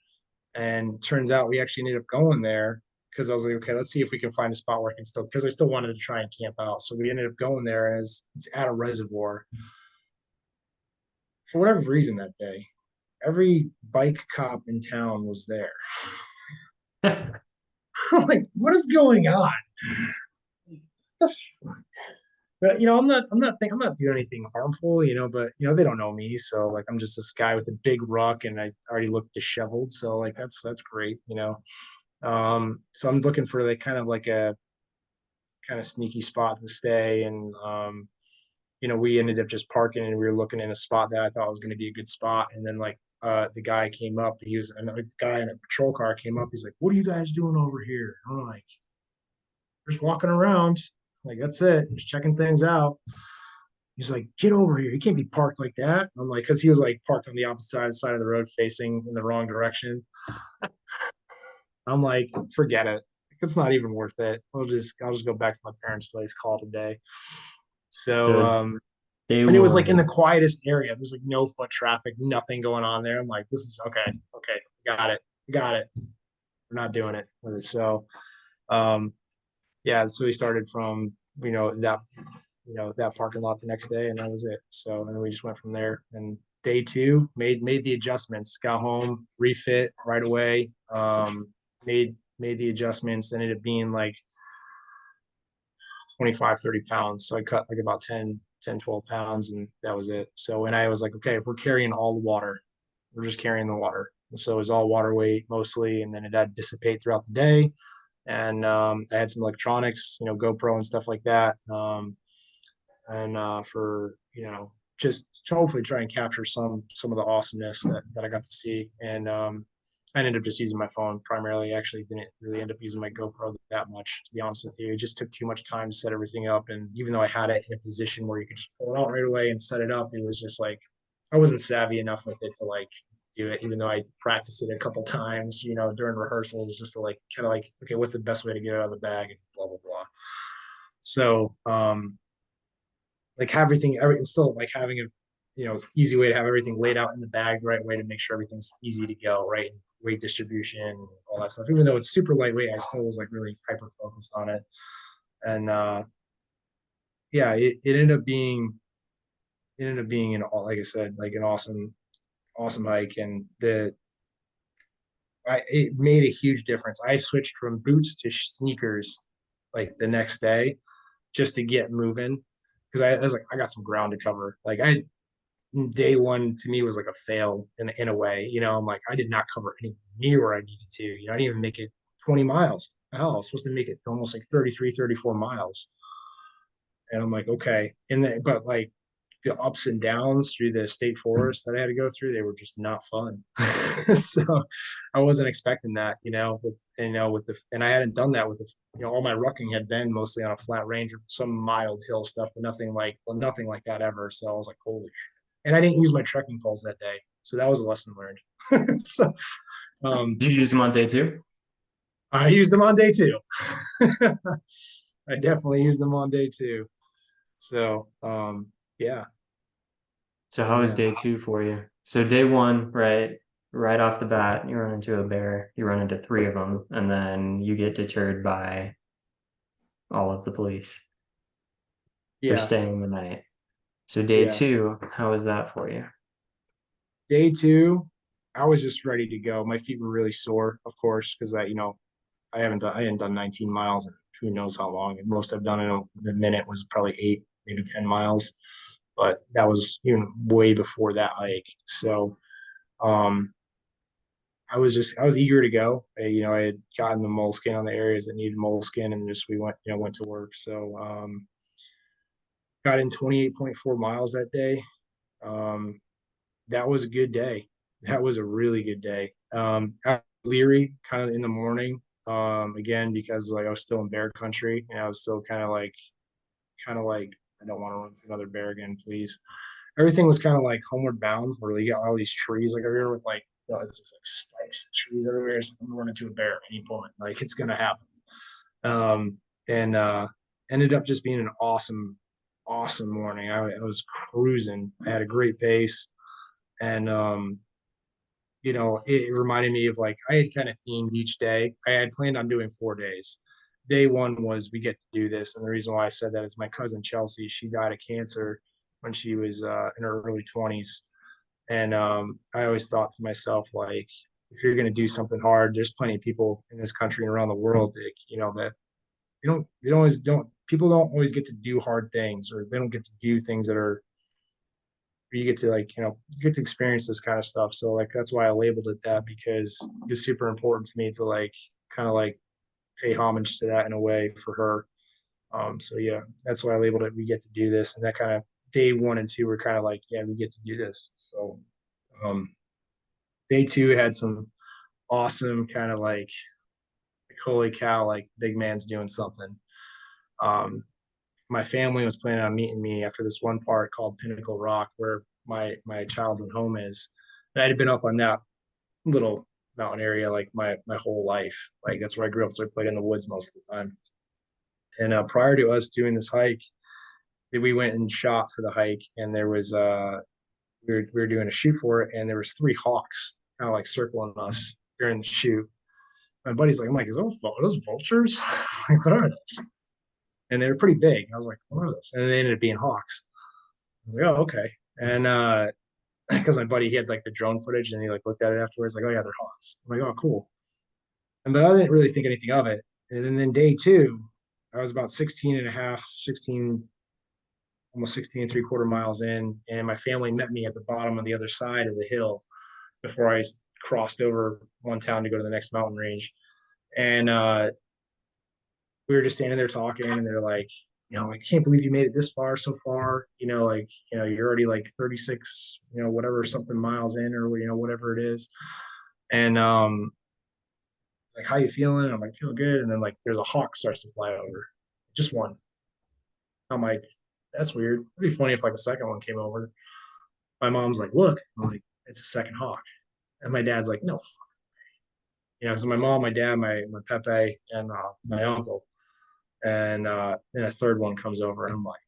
And turns out we actually ended up going there because I was like, okay, let's see if we can find a spot where I can still, because I still wanted to try and camp out. So we ended up going there as it's at a reservoir. For whatever reason that day, every bike cop in town was there. I'm like, what is going on? But I'm not doing anything harmful, but they don't know me, so like I'm just this guy with a big ruck, and I already look disheveled, so like that's great. So I'm looking for like kind of like a kind of sneaky spot to stay, and we ended up just parking, and we were looking in a spot that I thought was going to be a good spot, and then like the guy came up, he was another guy in a patrol car came up, he's like, "What are you guys doing over here?" I'm like, "Just walking around." Like, that's it, just checking things out. He's like, "Get over here. You can't be parked like that." I'm like, because he was like parked on the opposite side of the road facing in the wrong direction. I'm like, forget it. It's not even worth it. I'll just go back to my parents' place, call it a day. So So day and it was like in the one, quietest area. There's like no foot traffic, nothing going on there. I'm like, this is okay, okay, got it. We're not doing it. So um yeah, so we started from that parking lot the next day, and that was it. So and we just went from there. And day two made the adjustments, got home, refit right away, made the adjustments, ended up being like 25-30 pounds. So I cut like about 10-12 pounds, and that was it. So and I was like, okay, we're carrying all the water, we're just carrying the water. So it was all water weight mostly, and then it had to dissipate throughout the day. And I had some electronics, GoPro and stuff like that. And for just to hopefully try and capture some of the awesomeness that I got to see. And I ended up just using my phone primarily. Actually, didn't really end up using my GoPro that much, to be honest with you. It just took too much time to set everything up. And even though I had it in a position where you could just pull it out right away and set it up, it was just like I wasn't savvy enough with it to like do it, even though I practiced it a couple times, during rehearsals, just to like kind of like, okay, what's the best way to get it out of the bag and blah blah blah. So like have everything still like having a easy way to have everything laid out in the bag the right way to make sure everything's easy to go, right? Weight distribution, all that stuff. Even though it's super lightweight, I still was like really hyper focused on it. And yeah, it ended up being an all, like I said, like an awesome hike. And it made a huge difference. I switched from boots to sneakers like the next day just to get moving, because I was like, I got some ground to cover. Like day one to me was like a fail in a way. I'm like, I did not cover any near where I needed to. I didn't even make it 20 miles. Hell, I was supposed to make it almost like 33, 34 miles. And I'm like, okay. But like the ups and downs through the state forest that I had to go through, they were just not fun. So I wasn't expecting that, and I hadn't done that with all my rucking had been mostly on a flat range or some mild hill stuff, but nothing like that ever. So I was like, holy shit. And I didn't use my trekking poles that day. So that was a lesson learned. So did you use them on day two? I used them on day two. I definitely used them on day two. So yeah. So how was Yeah. day two for you? So day one, right off the bat, you run into a bear, you run into three of them, and then you get deterred by all of the police for Yeah. staying the night. So day Yeah. two, how was that for you? Day two, I was just ready to go. My feet were really sore, of course, because I hadn't done 19 miles in who knows how long. And most I've done in a minute was probably 8, maybe 10 miles. But that was way before that hike. So um I was eager to go. I had gotten the moleskin on the areas that needed moleskin, and just we went to work. So got in 28.4 miles that day. Um, that was a good day. That was a really good day. Leary kind of in the morning. Again, because like I was still in bear country and I was still kind of like, I don't want to run through another bear again, please. Everything was kind of like homeward bound, where you got all these trees like everywhere with like, it's just like spikes, trees everywhere. So I'm gonna run into a bear at any point. Like it's gonna happen. Um, and Ended up just being an awesome morning. I was cruising. I had a great pace, and it reminded me of like I had kind of themed each day. I had planned on doing 4 days. Day one was we get to do this, and the reason why I said that is my cousin Chelsea. She died of cancer when she was in her early 20s, and I always thought to myself like, if you're going to do something hard, there's plenty of people in this country and around the world that that they don't always don't people don't always get to do hard things, or they don't get to do things that are you get to like you get to experience this kind of stuff. So like that's why I labeled it that, because it was super important to me to like kind of like pay homage to that in a way for her. So yeah, that's why I labeled it we get to do this. And that kind of day one and two were kind of like, yeah, we get to do this. So um day two had some awesome kind of like holy cow, like big man's doing something. um my family was planning on meeting me after this one part called Pinnacle Rock, where my childhood home is. And I had been up on that little mountain area like my whole life. Like that's where I grew up, so I played in the woods most of the time. And prior to us doing this hike, we went and shot for the hike, and there was we were doing a shoot for it, and there was three hawks kind of like circling us during the shoot. My buddy's like, I'm like, are those vultures? Like, what are those? And they were pretty big. I was like, what are those? And they ended up being hawks. I was like, oh, okay. And because my buddy, he had like the drone footage, and he like looked at it afterwards, like, oh yeah, they're hawks. I'm like, oh cool. And but I didn't really think anything of it. And then day two, I was about 16 and a half, 16, almost 16 and 3/4 miles in, and my family met me at the bottom of the other side of the hill before I crossed over one town to go to the next mountain range. And we were just standing there talking, and they're like, I can't believe you made it this far so far. You're already like 36, whatever, something miles in, or whatever it is. And like, how you feeling? And I'm like, feeling good. And then like there's a hawk starts to fly over. Just one. I'm like, that's weird. It'd be funny if like a second one came over. My mom's like, look. I'm like, it's a second hawk. And my dad's like, no. So my mom, my dad, my Pepe, and my uncle. And then a third one comes over, and I'm like,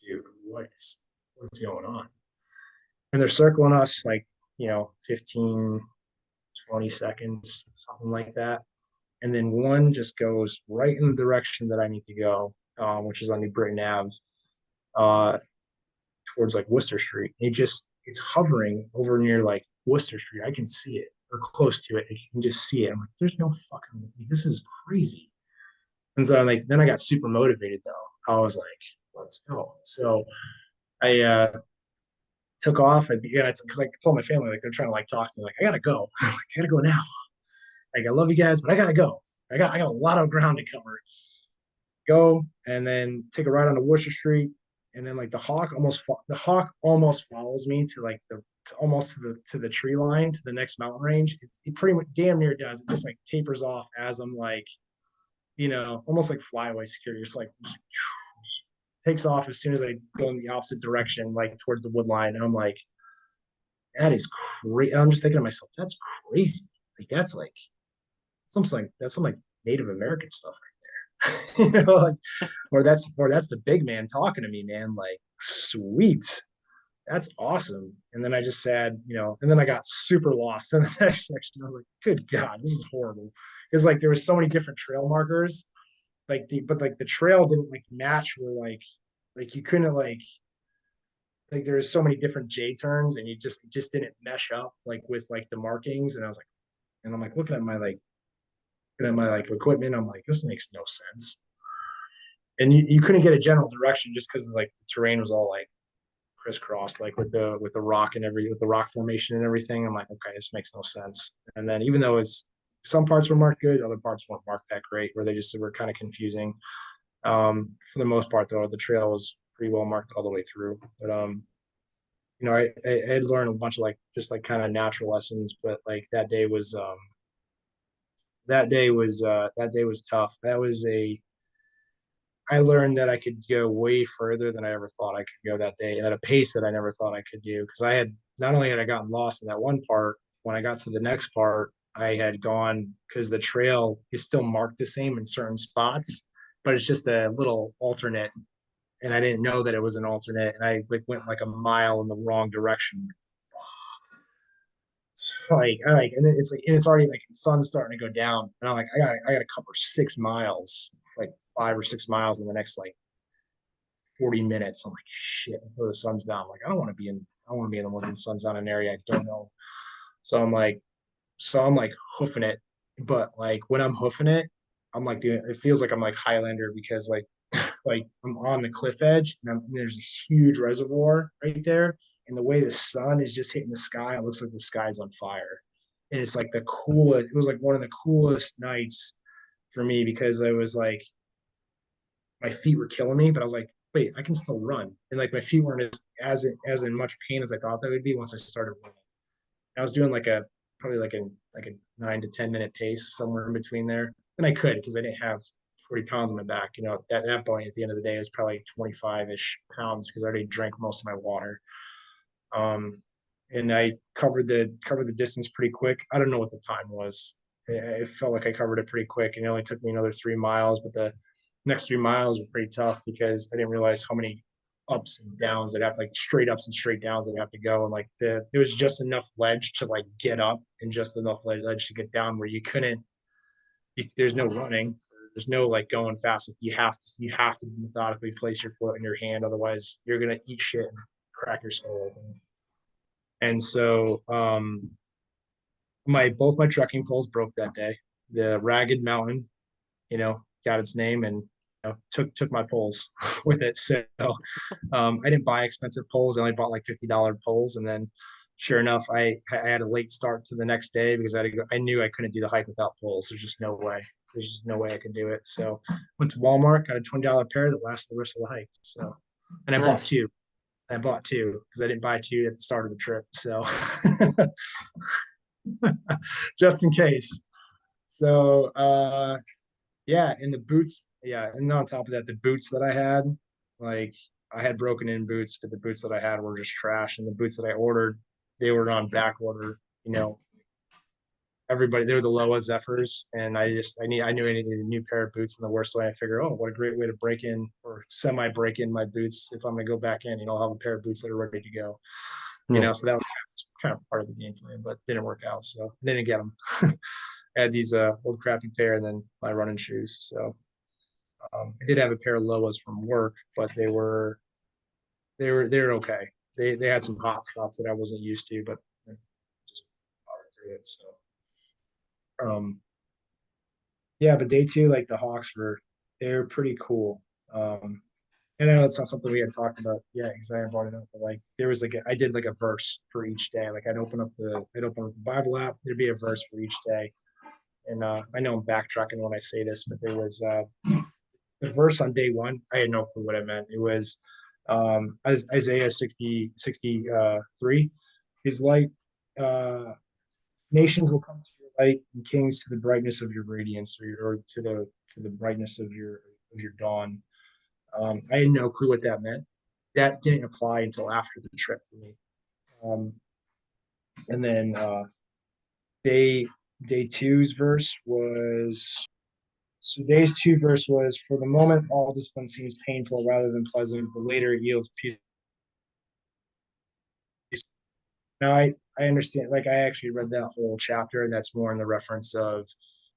dude, what's going on? And they're circling us like, 15, 20 seconds, something like that. And then one just goes right in the direction that I need to go, which is on New Britain Ave, uh, towards like Worcester Street. It's hovering over near like Worcester Street. I can see it, or close to it. You can just see it. I'm like, there's no fucking, this is crazy. And so then I got super motivated though. I was like, let's go. So I took off. Because I told my family, like, they're trying to like talk to me, like, I gotta go. I'm like, I gotta go now. Like, I love you guys, but I gotta go. I got a lot of ground to cover. Go, and then take a ride on the Worcester Street, and then like the hawk almost follows me to like almost to the tree line, to the next mountain range. It pretty much damn near does. It just like tapers off as I'm like, almost like flyaway security. It's like takes off as soon as I go in the opposite direction, like towards the wood line. And I'm like, that is crazy. I'm just thinking to myself, that's crazy. Like that's some like Native American stuff right there. Like, or that's the big man talking to me, man. Like, sweet. That's awesome. And then I just said, and then I got super lost in the next section. I was like, good God, this is horrible. Because like there was so many different trail markers, but like the trail didn't like match where like you couldn't like there was so many different J turns, and it just didn't mesh up like with like the markings. And I was like, and I'm like looking at my like equipment. I'm like, this makes no sense. And you couldn't get a general direction just because like the terrain was all like crisscross, like with the rock and with the rock formation and everything. I'm like, okay, this makes no sense. And then even though it's some parts were marked good, other parts weren't marked that great, where they just were kind of confusing. For the most part, though, the trail was pretty well marked all the way through. But I had learned a bunch of like just like kind of natural lessons, but like that day was tough. I learned that I could go way further than I ever thought I could go that day, and at a pace that I never thought I could do. Because I had not only had I gotten lost in that one part, when I got to the next part, I had gone because the trail is still marked the same in certain spots, but it's just a little alternate, and I didn't know that it was an alternate, and I like went like a mile in the wrong direction. And it's like, and it's already like the sun's starting to go down, and I'm like, I got to cover 6 miles, like 5 or 6 miles in the next like 40 minutes. I'm like, shit, before the sun's down. I'm like, I don't want to be in the woods and sun's down in an area I don't know. So I'm like hoofing it, but like when I'm hoofing it, I'm like doing. It feels like I'm like Highlander because like I'm on the cliff edge and there's a huge reservoir right there, and the way the sun is just hitting the sky, it looks like the sky's on fire, and it's like the coolest. It was like one of the coolest nights for me because I was like my feet were killing me, but I was like, wait, I can still run. And like my feet weren't as in much pain as I thought they would be once I started running. I was doing like a probably like a 9 to 10 minute pace somewhere in between there. And I could because I didn't have 40 pounds on my back. You know, that point at the end of the day was probably 25-ish pounds because I already drank most of my water. Um, and I covered the distance pretty quick. I don't know what the time was. It felt like I covered it pretty quick, and it only took me another 3 miles. But the next 3 miles were pretty tough because I didn't realize how many ups and downs I'd have, like straight ups and straight downs I'd have to go, and like there was just enough ledge to like get up, and just enough ledge to get down where you couldn't. There's no running. There's no like going fast. You have to methodically place your foot in your hand, otherwise you're gonna eat shit and crack your skull open. And so my both my trekking poles broke that day. The Ragged Mountain, got its name, and took my poles with it. So I didn't buy expensive poles. I only bought like $50 poles, and then sure enough, I had a late start to the next day because I knew I couldn't do the hike without poles. There's just no way. There's just no way I could do it. So went to Walmart, got a $20 pair that lasted the rest of the hike. So, and I bought Nice. two. I bought two because I didn't buy two at the start of the trip. So just in case. So yeah, and the boots, yeah, and on top of that, the boots that I had, like I had broken in boots, but the boots that I had were just trash. And the boots that I ordered, they were on back order. Everybody, they were the Loa Zephyrs, and I knew I needed a new pair of boots in the worst way. I figured, oh, what a great way to break in or semi break in my boots if I'm gonna go back in. I'll have a pair of boots that are ready to go. Yeah. So that was kind of part of the game plan, but didn't work out. So I didn't get them. I had these old crappy pair and then my running shoes. So I did have a pair of Loas from work, but they were okay. They had some hot spots that I wasn't used to, but just powered through it. So yeah, but day two, like the Hawks they were pretty cool. And I know it's not something we had talked about yet because I haven't brought it up, but like there was I did like a verse for each day. Like I'd open up the Bible app, there'd be a verse for each day. And I know I'm backtracking when I say this, but there was the verse on day one. I had no clue what it meant. It was Isaiah 63. His light, nations will come to your light, and kings to the brightness of your radiance, or to the brightness of your dawn. I had no clue what that meant. That didn't apply until after the trip for me. Um, and then day day two's verse was so day's two verse was, for the moment all discipline seems painful rather than pleasant, but later it yields peace. Now I understand, like I actually read that whole chapter, and that's more in the reference of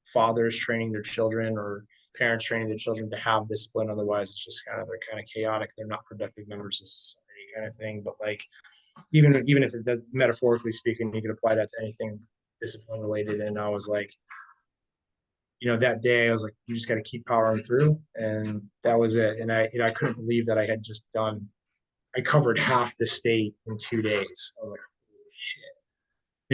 fathers training their children or parents training their children to have discipline. Otherwise, it's just they're kind of chaotic. They're not productive members of society, kind of thing. But like even if it does, metaphorically speaking, you could apply that to anything discipline related. And I was like, that day I was like, you just got to keep powering through, and that was it. And I couldn't believe that I had just done I covered half the state in 2 days. I was like, holy shit.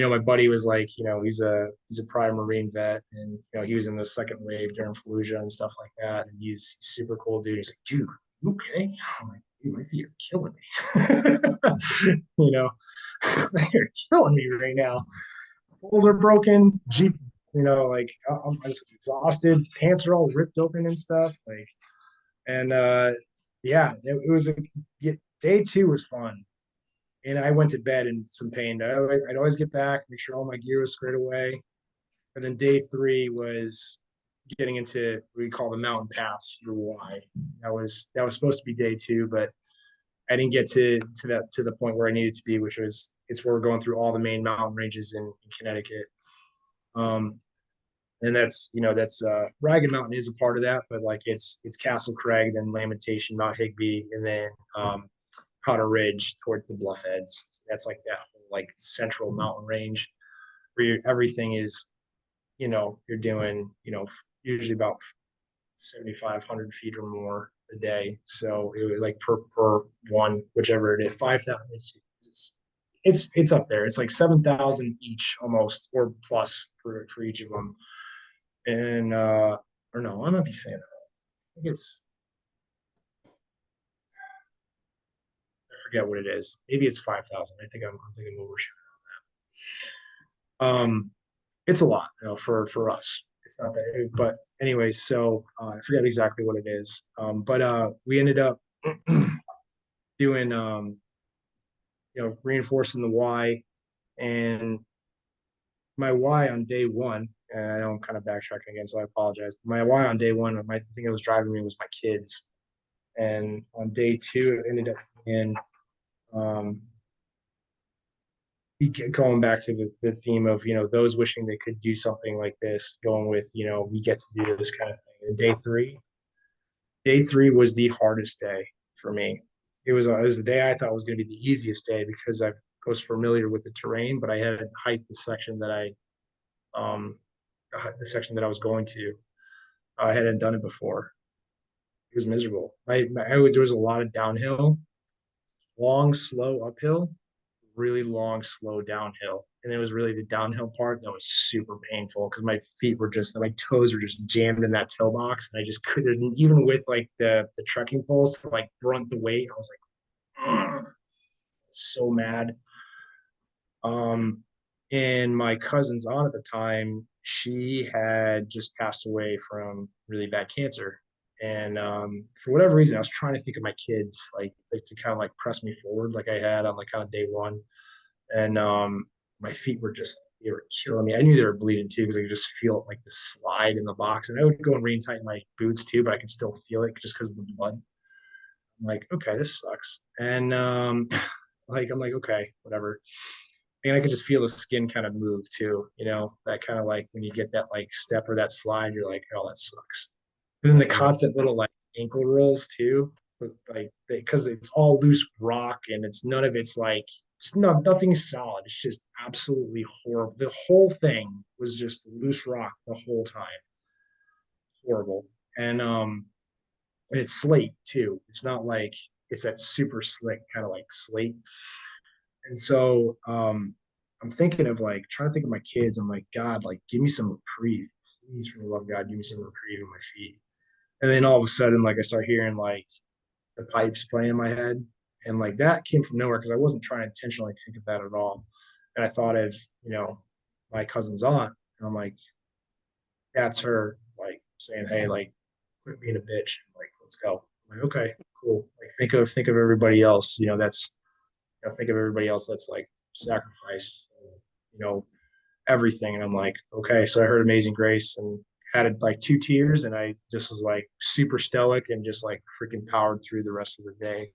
My buddy was like, he's a prior Marine vet, and he was in the second wave during Fallujah and stuff like that. And he's super cool dude. He's like, dude, you okay? I'm like, dude, my feet are killing me. They're killing me right now. Poles are broken. Jeep, like I'm just exhausted. Pants are all ripped open and stuff. Like, and yeah, it was day 2 was fun, and I went to bed in some pain. I'd always get back, make sure all my gear was squared away. And then day 3 was getting into what we call the mountain pass, your Y. That was supposed to be day 2, but I didn't get to the point where I needed to be, which was it's where we're going through all the main mountain ranges in Connecticut. And that's Ragged Mountain is a part of that, but like it's Castle Craig, then Lamentation, Mount Higbee, and then Powder Ridge towards the Bluffheads. That's like that like central mountain range where everything is, you're doing, usually about 7,500 feet or more a day. So it was like per one, whichever it is, 5,000. It's up there. It's like 7,000 each almost, or plus for each of them. And or no, I might be saying that. I think it's I forget what it is. Maybe it's 5,000. I think I'm thinking overshooting on that. It's a lot, for us. It's not that, but anyways, so I forget exactly what it is. But we ended up doing reinforcing the Y, and my Y on day 1. And I know I'm kind of backtracking again, so I apologize. My Y on day 1, my thing that was driving me was my kids, and on day 2, it ended up in um, going back to the theme of those wishing they could do something like this, going with we get to do this kind of thing. And day 3 was the hardest day for me. It was the day I thought was going to be the easiest day because I was familiar with the terrain, but I had hiked the section that I was going to. I hadn't done it before. It was miserable. There was a lot of downhill, long, slow uphill, really long, slow downhill. And it was really the downhill part that was super painful because my toes were just jammed in that toe box. And I just couldn't, even with like the trekking poles to like brunt the weight, I was like, so mad. And my cousin's aunt at the time, she had just passed away from really bad cancer. And for whatever reason, I was trying to think of my kids, like to kind of like press me forward, like I had on like kind of day 1. And my feet were they were killing me. I knew they were bleeding too because I could just feel it, like the slide in the box. And I would go and re-tighten my boots too, but I could still feel it just because of the blood. I'm like, okay, this sucks. And like I'm like, okay, whatever. And I could just feel the skin kind of move too, that kind of like when you get that like step or that slide, you're like, oh, that sucks. And then the constant little like ankle rolls too, like because it's all loose rock and it's none of it's like nothing solid. It's just absolutely horrible. The whole thing was just loose rock the whole time. Horrible. And it's slate too. It's not like it's that super slick kind of like slate. And so I'm thinking of like trying to think of my kids. I'm like, God, like give me some reprieve. Please, for the love of God, give me some reprieve in my feet. And then all of a sudden, like I start hearing like the pipes playing in my head. And like that came from nowhere because I wasn't trying to intentionally think of that at all. And I thought of, my cousin's aunt. And I'm like, that's her like saying, hey, like quit being a bitch. Like, let's go. I'm like, okay, cool. Like think of everybody else, think of everybody else that's like sacrificed, everything. And I'm like, okay. So I heard Amazing Grace and added like 2 tears, and I just was like super stoic and just like freaking powered through the rest of the day.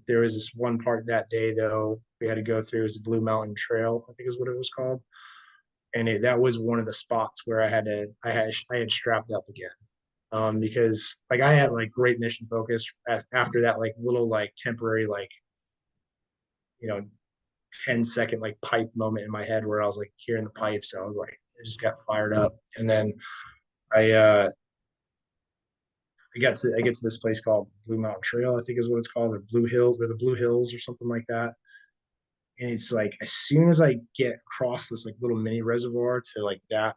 There was this one part that day though we had to go through. It was the Blue Mountain Trail, I think is what it was called, and that was one of the spots where I had strapped up again. Because like I had like great mission focus after that like little like temporary like you know 10-second like pipe moment in my head where I was like hearing the pipes. So I was like, I just got fired up. And then I I get to this place called Blue Mountain Trail, I think is what it's called, or Blue Hills, or the Blue Hills, or something like that. And it's like as soon as I get across this like little mini reservoir to like that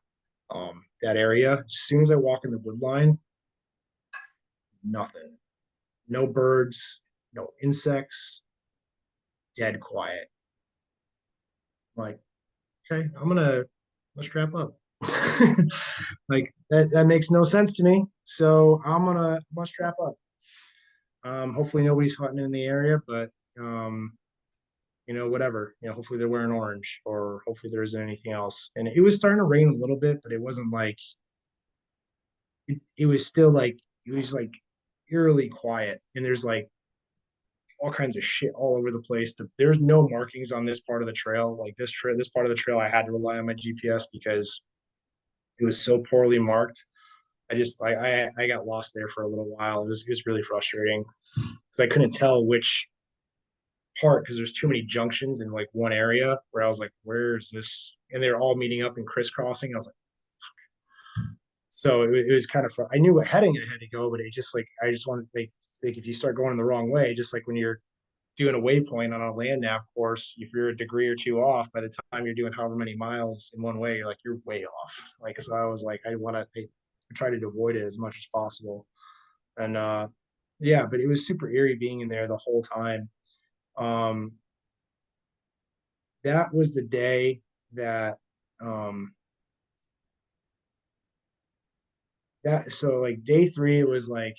area, as soon as I walk in the wood line, nothing. No birds, no insects, dead quiet. I'm like, okay, let's strap up. Like that makes no sense to me. So I'm gonna strap up. Hopefully nobody's hunting in the area, but um, whatever. Hopefully they're wearing orange, or hopefully there isn't anything else. And it was starting to rain a little bit, but it wasn't like it was still like it was like eerily quiet. And there's like all kinds of shit all over the place. There's no markings on this part of the trail. Like this part of the trail, I had to rely on my GPS because it was so poorly marked. I got lost there for a little while. It was really frustrating because I couldn't tell which part because there's too many junctions in like one area where I was like, where's this? And they're all meeting up and crisscrossing. I was like, so it was kind of fun. I knew what heading I had to go, but it just like I just wanted like if you start going the wrong way, just like when you're doing a waypoint on a land nav course, if you're a degree or two off, by the time you're doing however many miles in one way, you're way off. Like so, I was like, I try to avoid it as much as possible, and yeah, but it was super eerie being in there the whole time. Um, that was the day that um that so like day three it was like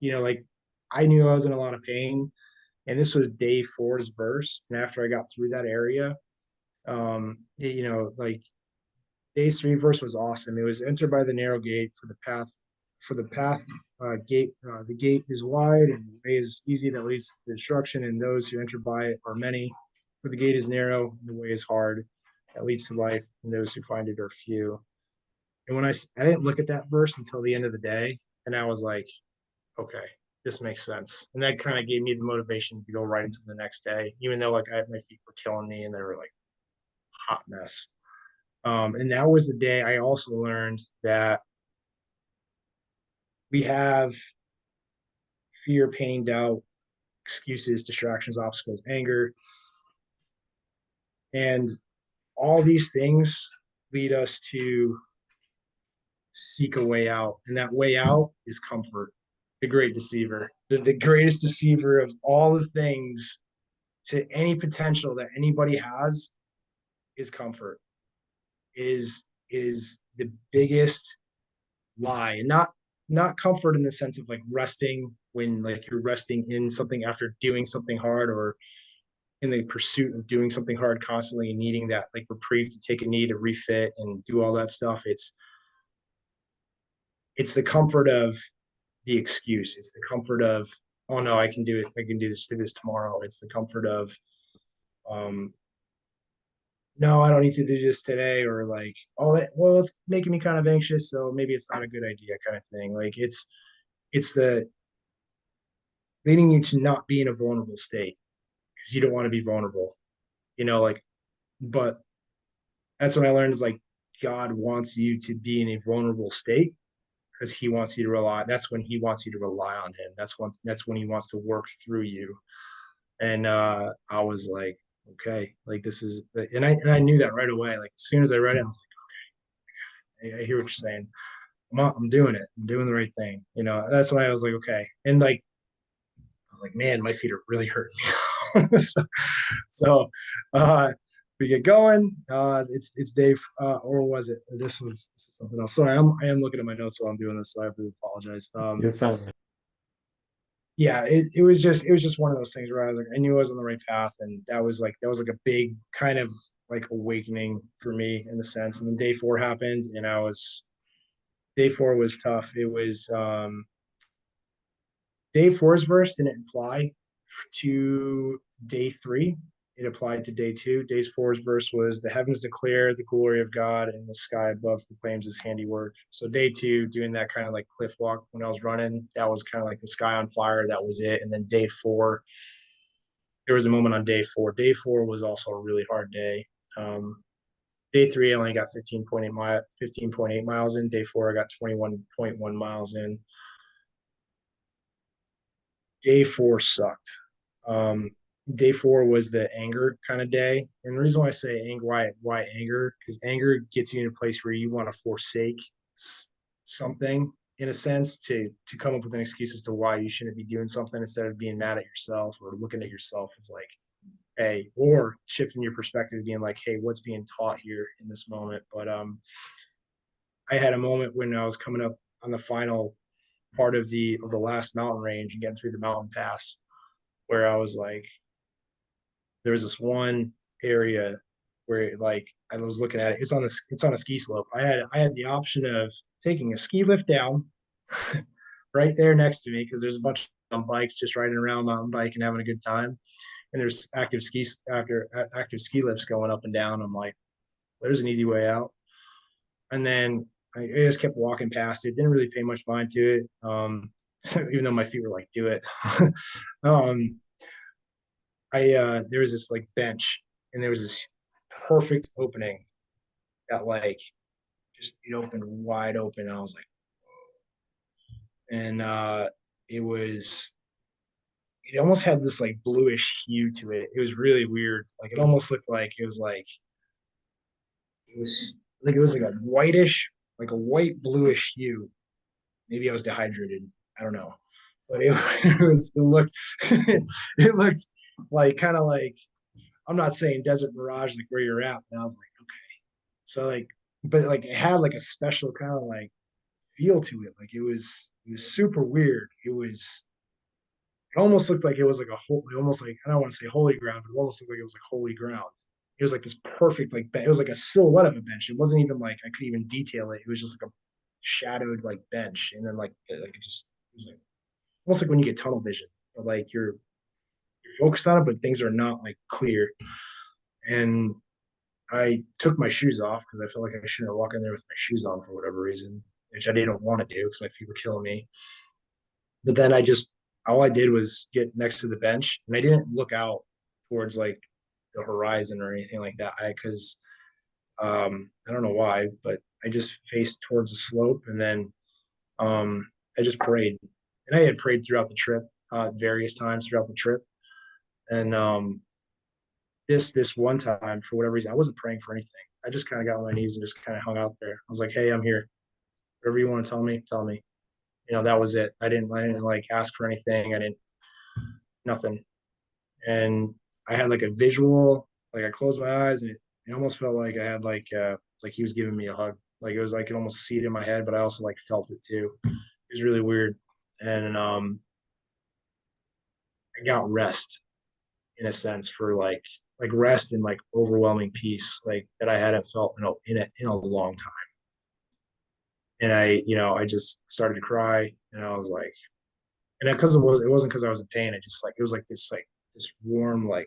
like I knew I was in a lot of pain, and this was day four's verse, and after I got through that area, like Day's three verse was awesome. It was enter by the narrow gate for the path gate. The gate is wide and the way is easy that leads to destruction, and those who enter by it are many. For the gate is narrow and the way is hard that leads to life, and those who find it are few. And I didn't look at that verse until the end of the day, and I was like, okay, this makes sense. And that kind of gave me the motivation to go right into the next day, even though like my feet were killing me and they were like a hot mess. And that was the day I also learned that we have fear, pain, doubt, excuses, distractions, obstacles, anger, and all these things lead us to seek a way out. And that way out is comfort, the great deceiver, the greatest deceiver of all the things to any potential that anybody has is comfort, is the biggest lie. And not comfort in the sense of like resting when like you're resting in something after doing something hard, or in the pursuit of doing something hard constantly and needing that like reprieve to take a knee to refit and do all that stuff. It's the comfort of the excuse. It's the comfort of, oh no, I can do it. I can do this tomorrow. It's the comfort of um no, I don't need to do this today, or like, oh well, it's making me kind of anxious, so maybe it's not a good idea kind of thing. Like it's the leading you to not be in a vulnerable state because you don't want to be vulnerable, like, but that's when I learned is like God wants you to be in a vulnerable state because he wants you to rely. That's when he wants you to rely on him. That's when he wants to work through you. And I was like, okay, like this is, and I knew that right away. Like as soon as I read it, I was like, I hear what you're saying. I'm doing it. I'm doing the right thing. That's when I was like, okay. And like, I was like, man, my feet are really hurting. so uh, we get going. It's Dave, or was it? This was something else. Sorry, I am looking at my notes while I'm doing this, so I really apologize. You're fine. Yeah, it was just one of those things where I was like, I knew I was on the right path, and that was like a big kind of like awakening for me in the sense. And then day four happened, and day four was tough. It was day four's verse didn't apply to day three. It applied to day two. Day four's verse was the heavens declare the glory of God, and the sky above proclaims his handiwork. So day two, doing that kind of like cliff walk when I was running, that was kind of like the sky on fire. That was it. And then day four, there was a moment on day four. Day four was also a really hard day. Um, Day three, I only got 15.8 miles in. Day four, I got 21.1 miles in. Day four sucked. Um, Day four was the anger kind of day, and the reason why I say anger, why anger, because anger gets you in a place where you want to forsake something in a sense to come up with an excuse as to why you shouldn't be doing something instead of being mad at yourself or looking at yourself as like, hey, or shifting your perspective, being like, hey, what's being taught here in this moment? But I had a moment when I was coming up on the final part of the last mountain range and getting through the mountain pass where I was like, there was this one area where like I was looking at it. It's on a ski slope. I had the option of taking a ski lift down right there next to me because there's a bunch of bikes just riding around mountain bike and having a good time. And there's active ski lifts going up and down. I'm like, there's an easy way out. And then I just kept walking past it. Didn't really pay much mind to it. Even though my feet were like, do it. um, I there was this like bench and there was this perfect opening that like just it opened wide open. I was like, and it was it almost had this like bluish hue to it. It was really weird. Like it almost looked like it was like a whitish, like a white bluish hue. Maybe I was dehydrated. I don't know, but it looked it looked like kind of like I'm not saying desert mirage like where you're at, but I was like, okay. So like, but like it had like a special kind of like feel to it. Like it was super weird. It almost looked like it was like a whole, almost like I don't want to say holy ground, but it almost looked like it was like holy ground. It was like this perfect like it was like a silhouette of a bench. It wasn't even like I could even detail it. It was just like a shadowed like bench, and then like it was like almost like when you get tunnel vision, but like you're focused on it, but things are not like clear. And I took my shoes off because I felt like I shouldn't walk in there with my shoes on for whatever reason, which I didn't want to do because my feet were killing me. But then all I did was get next to the bench and I didn't look out towards like the horizon or anything like that. Because I don't know why, but I just faced towards the slope and then I just prayed. And I had prayed throughout the trip, various times throughout the trip. And this one time, for whatever reason, I wasn't praying for anything. I just kind of got on my knees and just kind of hung out there. I was like, "Hey, I'm here. Whatever you want to tell me, tell me." That was it. I didn't like ask for anything. I didn't nothing. And I had like a visual. Like I closed my eyes and it almost felt like I had like he was giving me a hug. Like it was I could almost see it in my head, but I also like felt it too. It was really weird. And I got rest in a sense for like rest and like overwhelming peace like that I hadn't felt in a long time. And I just started to cry and I was like, and because it wasn't because I was in pain. It just it was like this warm like,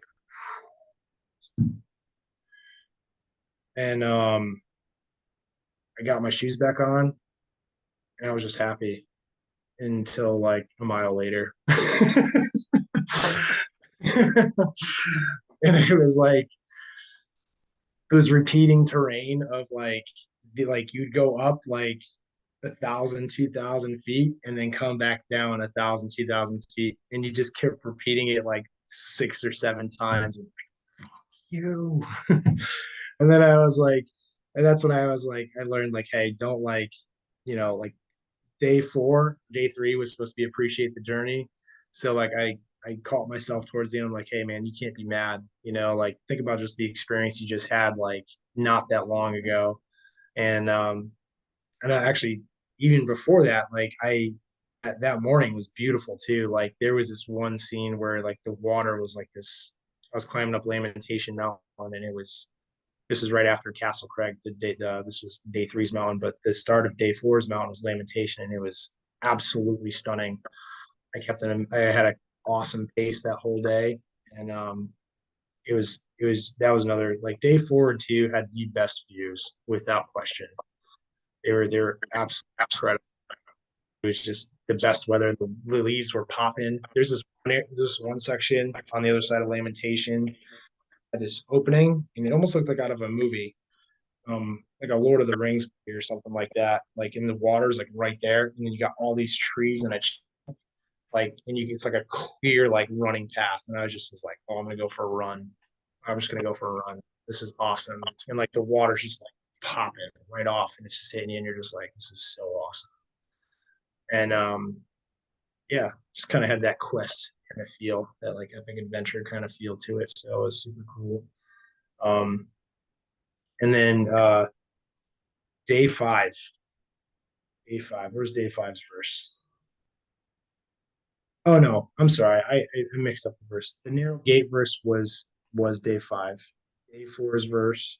and I got my shoes back on and I was just happy until like a mile later. And it was repeating terrain of like you'd go up like 1,000, 2,000 feet and then come back down 1,000, 2,000 feet. And you just kept repeating it like 6 or 7 times. And you. And then I was like, and that's when I was like, I learned like, hey, don't like day 3 was supposed to be appreciate the journey. So like I caught myself towards the end, I'm like, hey man, you can't be mad. Like think about just the experience you just had like not that long ago. And I actually even before that, like that morning was beautiful too. Like there was this one scene where like the water was like this. I was climbing up Lamentation Mountain, and this was right after Castle Craig. This was day three's mountain, but the start of day four's mountain was Lamentation, and it was absolutely stunning. I had an awesome pace that whole day, and that was another like day 4 and 2 had the best views without question. They were absolutely incredible. It was just the best weather. The leaves were popping. There's this one section on the other side of Lamentation, had this opening, and it almost looked like out of a movie, like a Lord of the Rings movie or something like that. Like in the waters, like right there, and then you got all these trees and like, and it's like a clear like running path, and I was just like, oh, I'm gonna go for a run. I'm just gonna go for a run. This is awesome, and like the water's just like popping right off, and it's just hitting you, and you're just like, this is so awesome. And yeah, just kind of had that quest kind of feel, that like epic adventure kind of feel to it. So it was super cool. Um, and then day five, day five. Where's day five's verse? Oh no, I'm sorry. I mixed up the verse. The narrow gate verse was day five. Day four's verse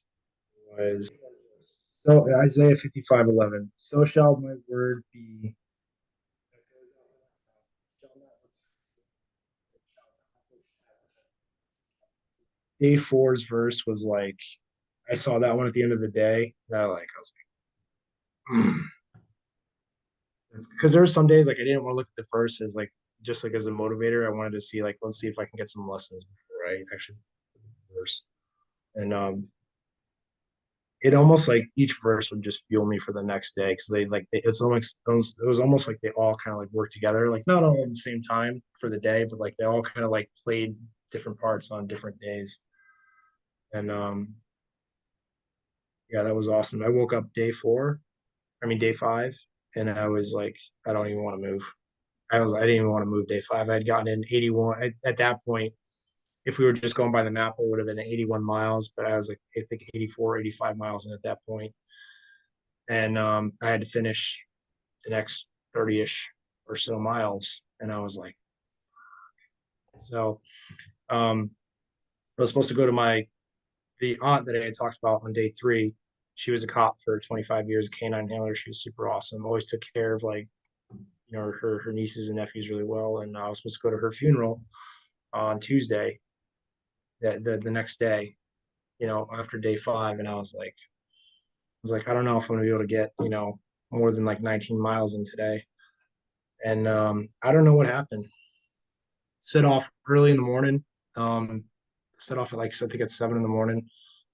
was so Isaiah 55:11. So shall my word be. Day four's verse was like, I saw that one at the end of the day. That like I was like, because there were some days like I didn't want to look at the verses like just like as a motivator. I wanted to see like, let's see if I can get some lessons before I actually verse. And it almost like each verse would just fuel me for the next day, because it was almost like they all kind of like worked together, like not all at the same time for the day, but like they all kind of like played different parts on different days. And yeah, that was awesome. I woke up day five, and I was like, I don't even want to move. I didn't even want to move day five. I had gotten in 81 at that point. If we were just going by the map, it would have been 81 miles, but I was like, I think 84, 85 miles in at that point. And I had to finish the next 30-ish or so miles. And I was like, so I was supposed to go to the aunt that I had talked about on day three. She was a cop for 25 years, canine handler. She was super awesome. Always took care of like, her nieces and nephews really well. And I was supposed to go to her funeral on Tuesday, the next day, after day five. And I was like, I don't know if I'm gonna be able to get, more than like 19 miles in today. And I don't know what happened. Set off early in the morning. Um, Set off at like, I think at 7 in the morning,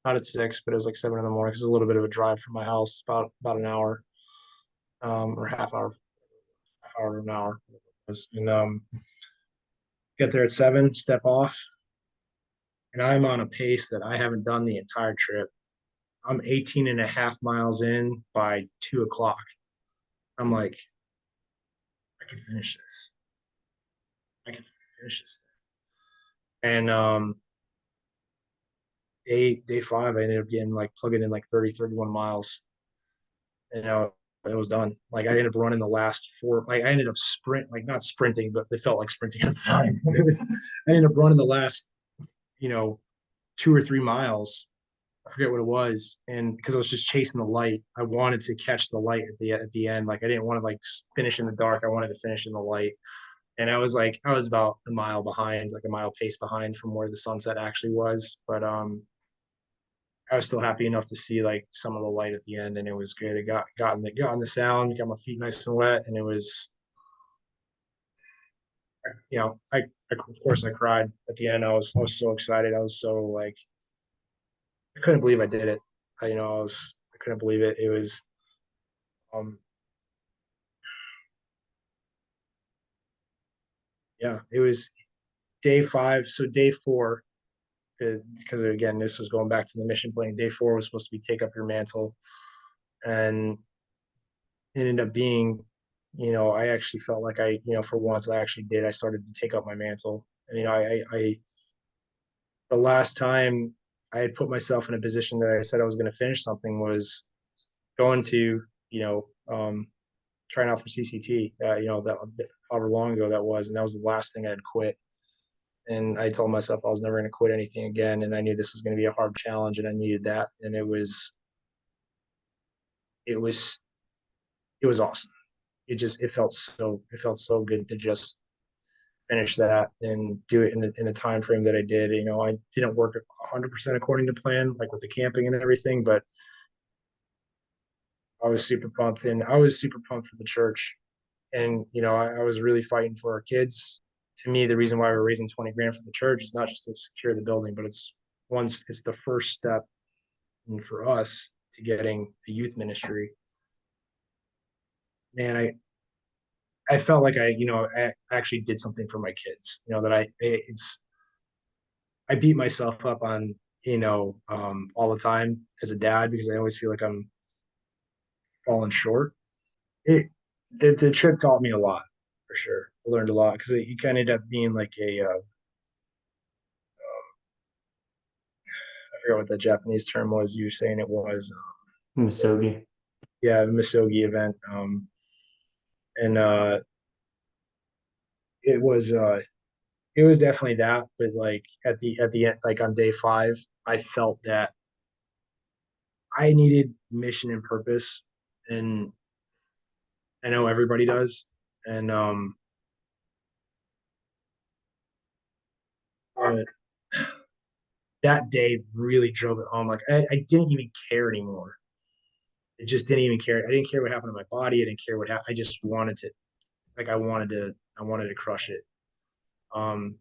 not at 6, but it was like 7 in the morning, because it's a little bit of a drive from my house, about an hour, or half hour to an hour. And get there at 7, step off, and I'm on a pace that I haven't done the entire trip. I'm 18 and a half miles in by 2 o'clock. I'm like, I can finish this. I can finish this thing. And day five, I ended up getting like plugging in like 30, 31 miles. And now it was done. Like I ended up running the last four. Like I ended up like not sprinting, but it felt like sprinting at the time. I ended up running the last, you know, 2 or 3 miles. I forget what it was, and because I was just chasing the light, I wanted to catch the light at the end. Like I didn't want to like finish in the dark. I wanted to finish in the light. And I was about a mile behind, like a mile pace behind from where the sunset actually was. But I was still happy enough to see like some of the light at the end, and it was good. It got in the sound, got my feet nice and wet, and it was, of course I cried at the end. I was so excited. I was so like, I couldn't believe I did it. I couldn't believe it. It was um yeah, it was day five. So day four, because again, this was going back to the mission plan. Day four was supposed to be take up your mantle, and it ended up being, I actually felt like for once I actually did. I started to take up my mantle, and the last time I had put myself in a position that I said I was going to finish something was going to, you know, trying out for CCT. That however long ago that was, and that was the last thing I had quit. And I told myself I was never going to quit anything again, and I knew this was going to be a hard challenge, and I needed that. And it was it was awesome. It felt so good to just finish that and do it in the time frame that I did. I didn't work 100% according to plan, like with the camping and everything, but I was super pumped, and I was super pumped for the church. And I was really fighting for our kids. To me, the reason why we're raising 20 grand for the church is not just to secure the building, but it's the first step, and for us to getting a youth ministry. Man, I felt like I actually did something for my kids. That I beat myself up on, all the time as a dad because I always feel like I'm falling short. It, the trip taught me a lot for sure. I learned a lot because you kind of end up being like I forgot what the Japanese term was. You were saying it was, Misogi. yeah, Misogi event. And it was uh, it was definitely that. But like at the end, like on day 5, I felt that I needed mission and purpose, and I know everybody does. And uh, that day really drove it home. Like I didn't even care anymore. I just didn't even care. I didn't care what happened to my body. I didn't care what happened. I just wanted to, like, I wanted to crush it. Um,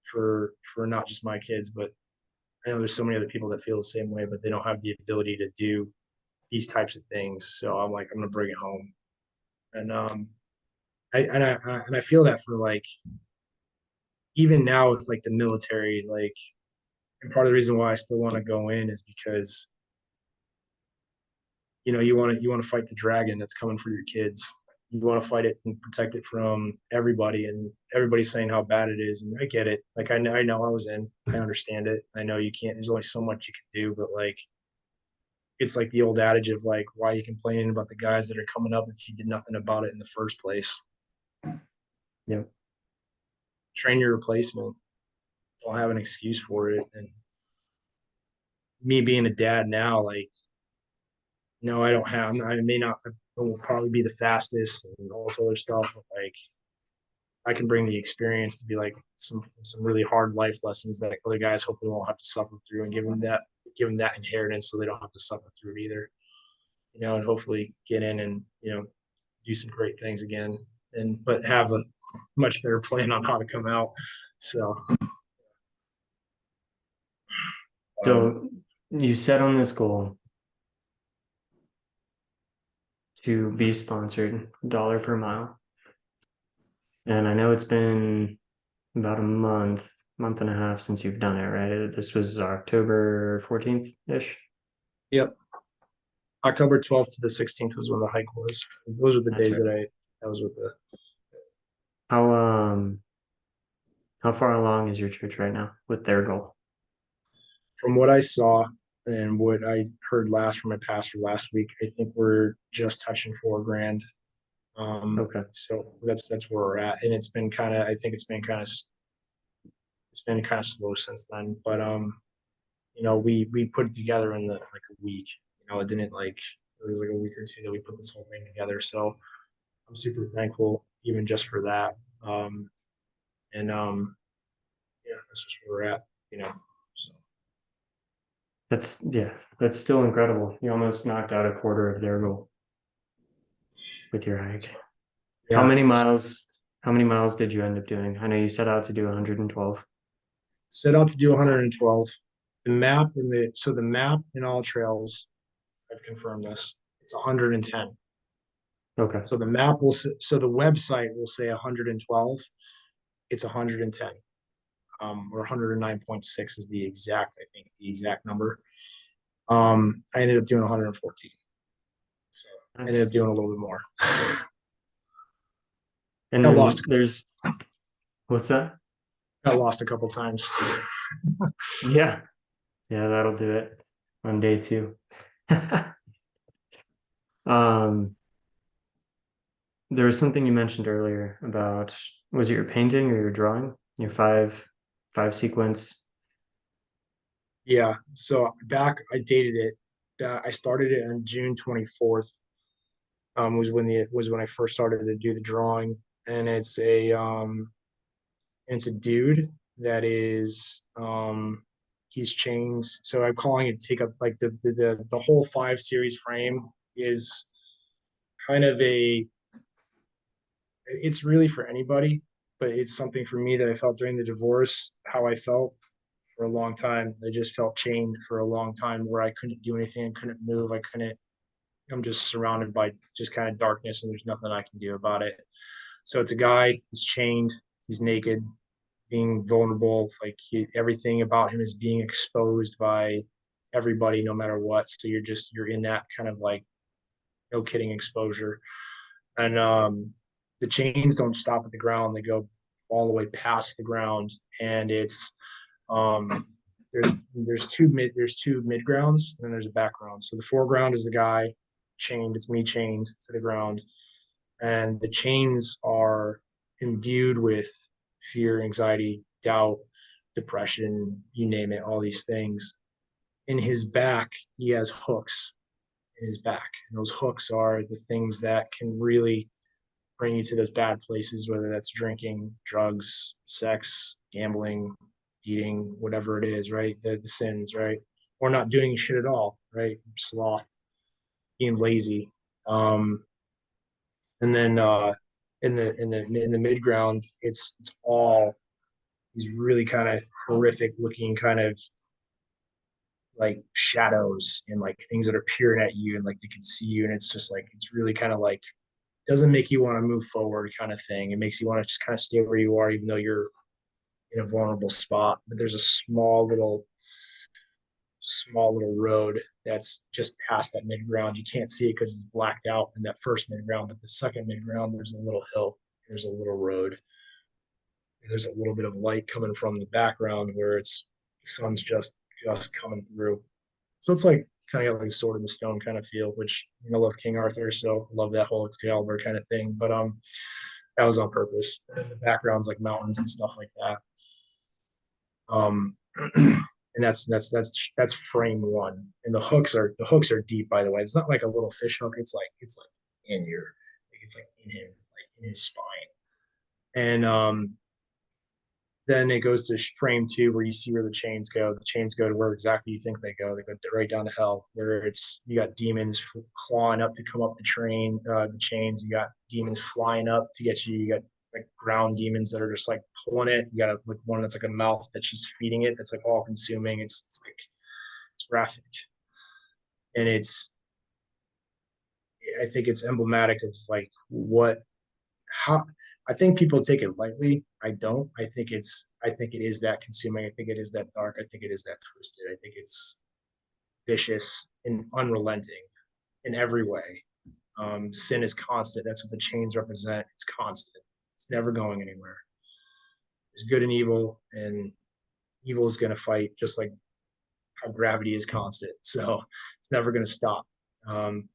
for not just my kids, but I know there's so many other people that feel the same way, but they don't have the ability to do these types of things. So I'm like, I'm gonna bring it home. And I feel that for like even now with like the military, like, and part of the reason why I still want to go in is because you want to fight the dragon that's coming for your kids. You want to fight it and protect it from everybody, and everybody's saying how bad it is, and I get it. Like I know I was in, I understand it. I know you can't. There's only so much you can do, but like it's like the old adage of like, why are you complaining about the guys that are coming up if you did nothing about it in the first place? Yeah. Train your replacement. Don't have an excuse for it. And me being a dad now, like, no, I don't have. I may not. I will probably be the fastest and all this other stuff. But like, I can bring the experience to be like some really hard life lessons that other guys hopefully won't have to suffer through, and give them that inheritance so they don't have to suffer through it either. And hopefully get in and do some great things again, and but have a much better plan on how to come out. So um, So you set on this goal to be sponsored, dollar per mile. And I know it's been about a month and a half since you've done it, right? This was October 14th-ish. yep, October 12th to the 16th was when the hike was. Those were the That's days right. that was with the. How how far along is your church right now with their goal? From what I saw and what I heard last from my pastor last week, I think we're just touching 4 grand. Okay. So that's where we're at, and it's been kind of. I think it's been kind of slow since then. But we put it together in like a week. It didn't like it was like a week or two that we put this whole thing together. So I'm super thankful even just for that. And yeah, that's just where we're at. So That's still incredible. You almost knocked out a quarter of their goal with your hike. How yeah, many miles how many miles did you end up doing? I know you set out to do 112. set out to do 112. The map in all trails, I've confirmed this. It's 110. Okay. So the website will say 112. It's 110. Or 109.6 is the exact number. I ended up doing 114. So I ended Nice. up doing a little bit more. And Got lost. then there's what's that? Got lost a couple times. Yeah. Yeah, that'll do it on day 2. Um, there was something you mentioned earlier about, was it your painting or your drawing? Your five sequence. Yeah. So I dated it. I started it on June 24th. Was when I first started to do the drawing, and it's a dude that is he's chained. So I'm calling it take up like the whole 5 series frame is kind of it's really for anybody, but it's something for me that I felt during the divorce, how I felt for a long time. I just felt chained for a long time where I couldn't do anything, I couldn't move, I'm just surrounded by just kind of darkness and there's nothing I can do about it. So it's a guy, he's chained, he's naked, being vulnerable, like everything about him is being exposed by everybody no matter what. So you're in that kind of like no kidding exposure. And the chains don't stop at the ground, they go all the way past the ground. And it's um there's two mid grounds and then there's a background. So the foreground is the guy chained, it's me chained to the ground, and the chains are imbued with fear, anxiety, doubt, depression, you name it, all these things. In his back, he has hooks in his back. And those hooks are the things that can really bring you to those bad places, whether that's drinking, drugs, sex, gambling, eating, whatever it is, right? The sins, right? Or not doing shit at all, right? Sloth, being lazy. Um, and then in the mid ground, it's all these really kind of horrific looking kind of like shadows and like things that are peering at you and like they can see you, and it's just like it's really kind of like doesn't make you want to move forward kind of thing. It makes you want to just kind of stay where you are even though you're in a vulnerable spot. But there's a small little road that's just past that mid ground. You can't see it because it's blacked out in that first mid ground, but the second mid ground, there's a little hill, there's a little road, and there's a little bit of light coming from the background where it's the sun's just coming through. So it's like kind of like a sword in the stone kind of feel, which I love King Arthur, so I love that whole Excalibur kind of thing. But that was on purpose. And the background's like mountains and stuff like that. Um, and that's frame one. And the hooks are deep, by the way. It's not like a little fish hook. It's like in your, like it's like in him, like in his spine. And then it goes to frame two where you see where the chains go. The chains go to where exactly you think they go. They go right down to hell, where it's you got demons clawing up to come up the chains. You got demons flying up to get you. You got like ground demons that are just like pulling it. You got like one that's like a mouth that's just feeding it. That's like all consuming. It's like it's graphic, and it's I think it's emblematic of like what how I think people take it lightly. I don't. I think it is that consuming. I think it is that dark. I think it is that twisted. I think it's vicious and unrelenting in every way. Sin is constant. That's what the chains represent. It's constant. It's never going anywhere. There's good and evil is going to fight just like how gravity is constant. So it's never going to stop. And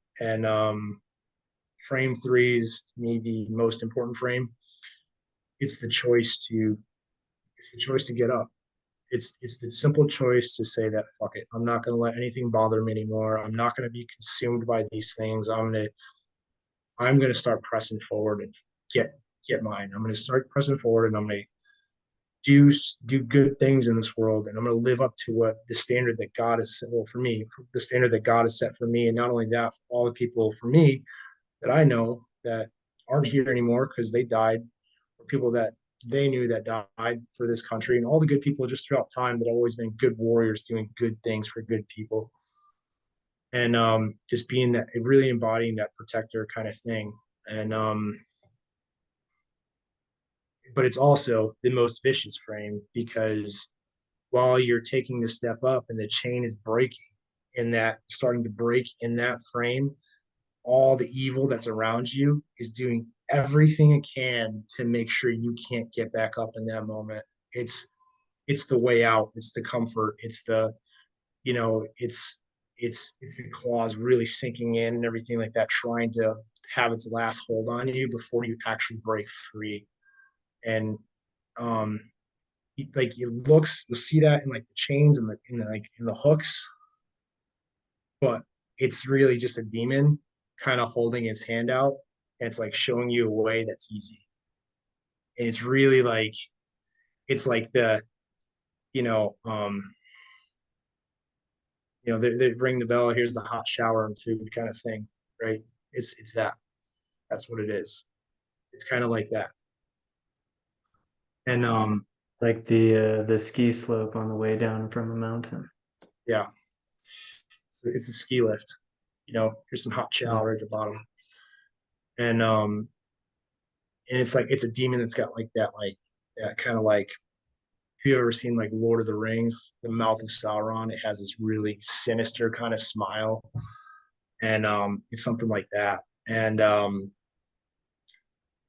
frame three is to me the most important frame. It's the choice to it's the choice to get up. It's the simple choice to say that fuck it. I'm not going to let anything bother me anymore. I'm not going to be consumed by these things. I'm going to start pressing forward and get mine. I'm going to start pressing forward and I'm going to do good things in this world, and I'm going to live up to what the standard that God has set well, for me, for the standard that God has set for me, and not only that, for all the people for me that I know that aren't here anymore because they died, or people that they knew that died for this country, and all the good people just throughout time that have always been good warriors doing good things for good people, and just being that, really embodying that protector kind of thing, and but it's also the most vicious frame because while you're taking the step up and the chain is breaking in that starting to break in that frame, all the evil that's around you is doing everything it can to make sure you can't get back up in that moment. it's it's the way out, it's the comfort, it's the you know it's the claws really sinking in and everything like that, trying to have its last hold on you before you actually break free. And um like it looks, you'll see that in like the chains and in the hooks, but it's really just a demon kind of holding his hand out, and it's like showing you a way that's easy. And it's really like it's like the you know they ring the bell, here's the hot shower and food kind of thing, right? It's that's what it is. It's kind of like that. And Like the ski slope on the way down from a mountain. yeah, it's a ski lift. Here's some hot Yeah. shower at the bottom. And and it's like it's a demon that's got like that kind of like, if you've ever seen like Lord of the Rings, the mouth of Sauron, it has this really sinister kind of smile, and it's something like that. And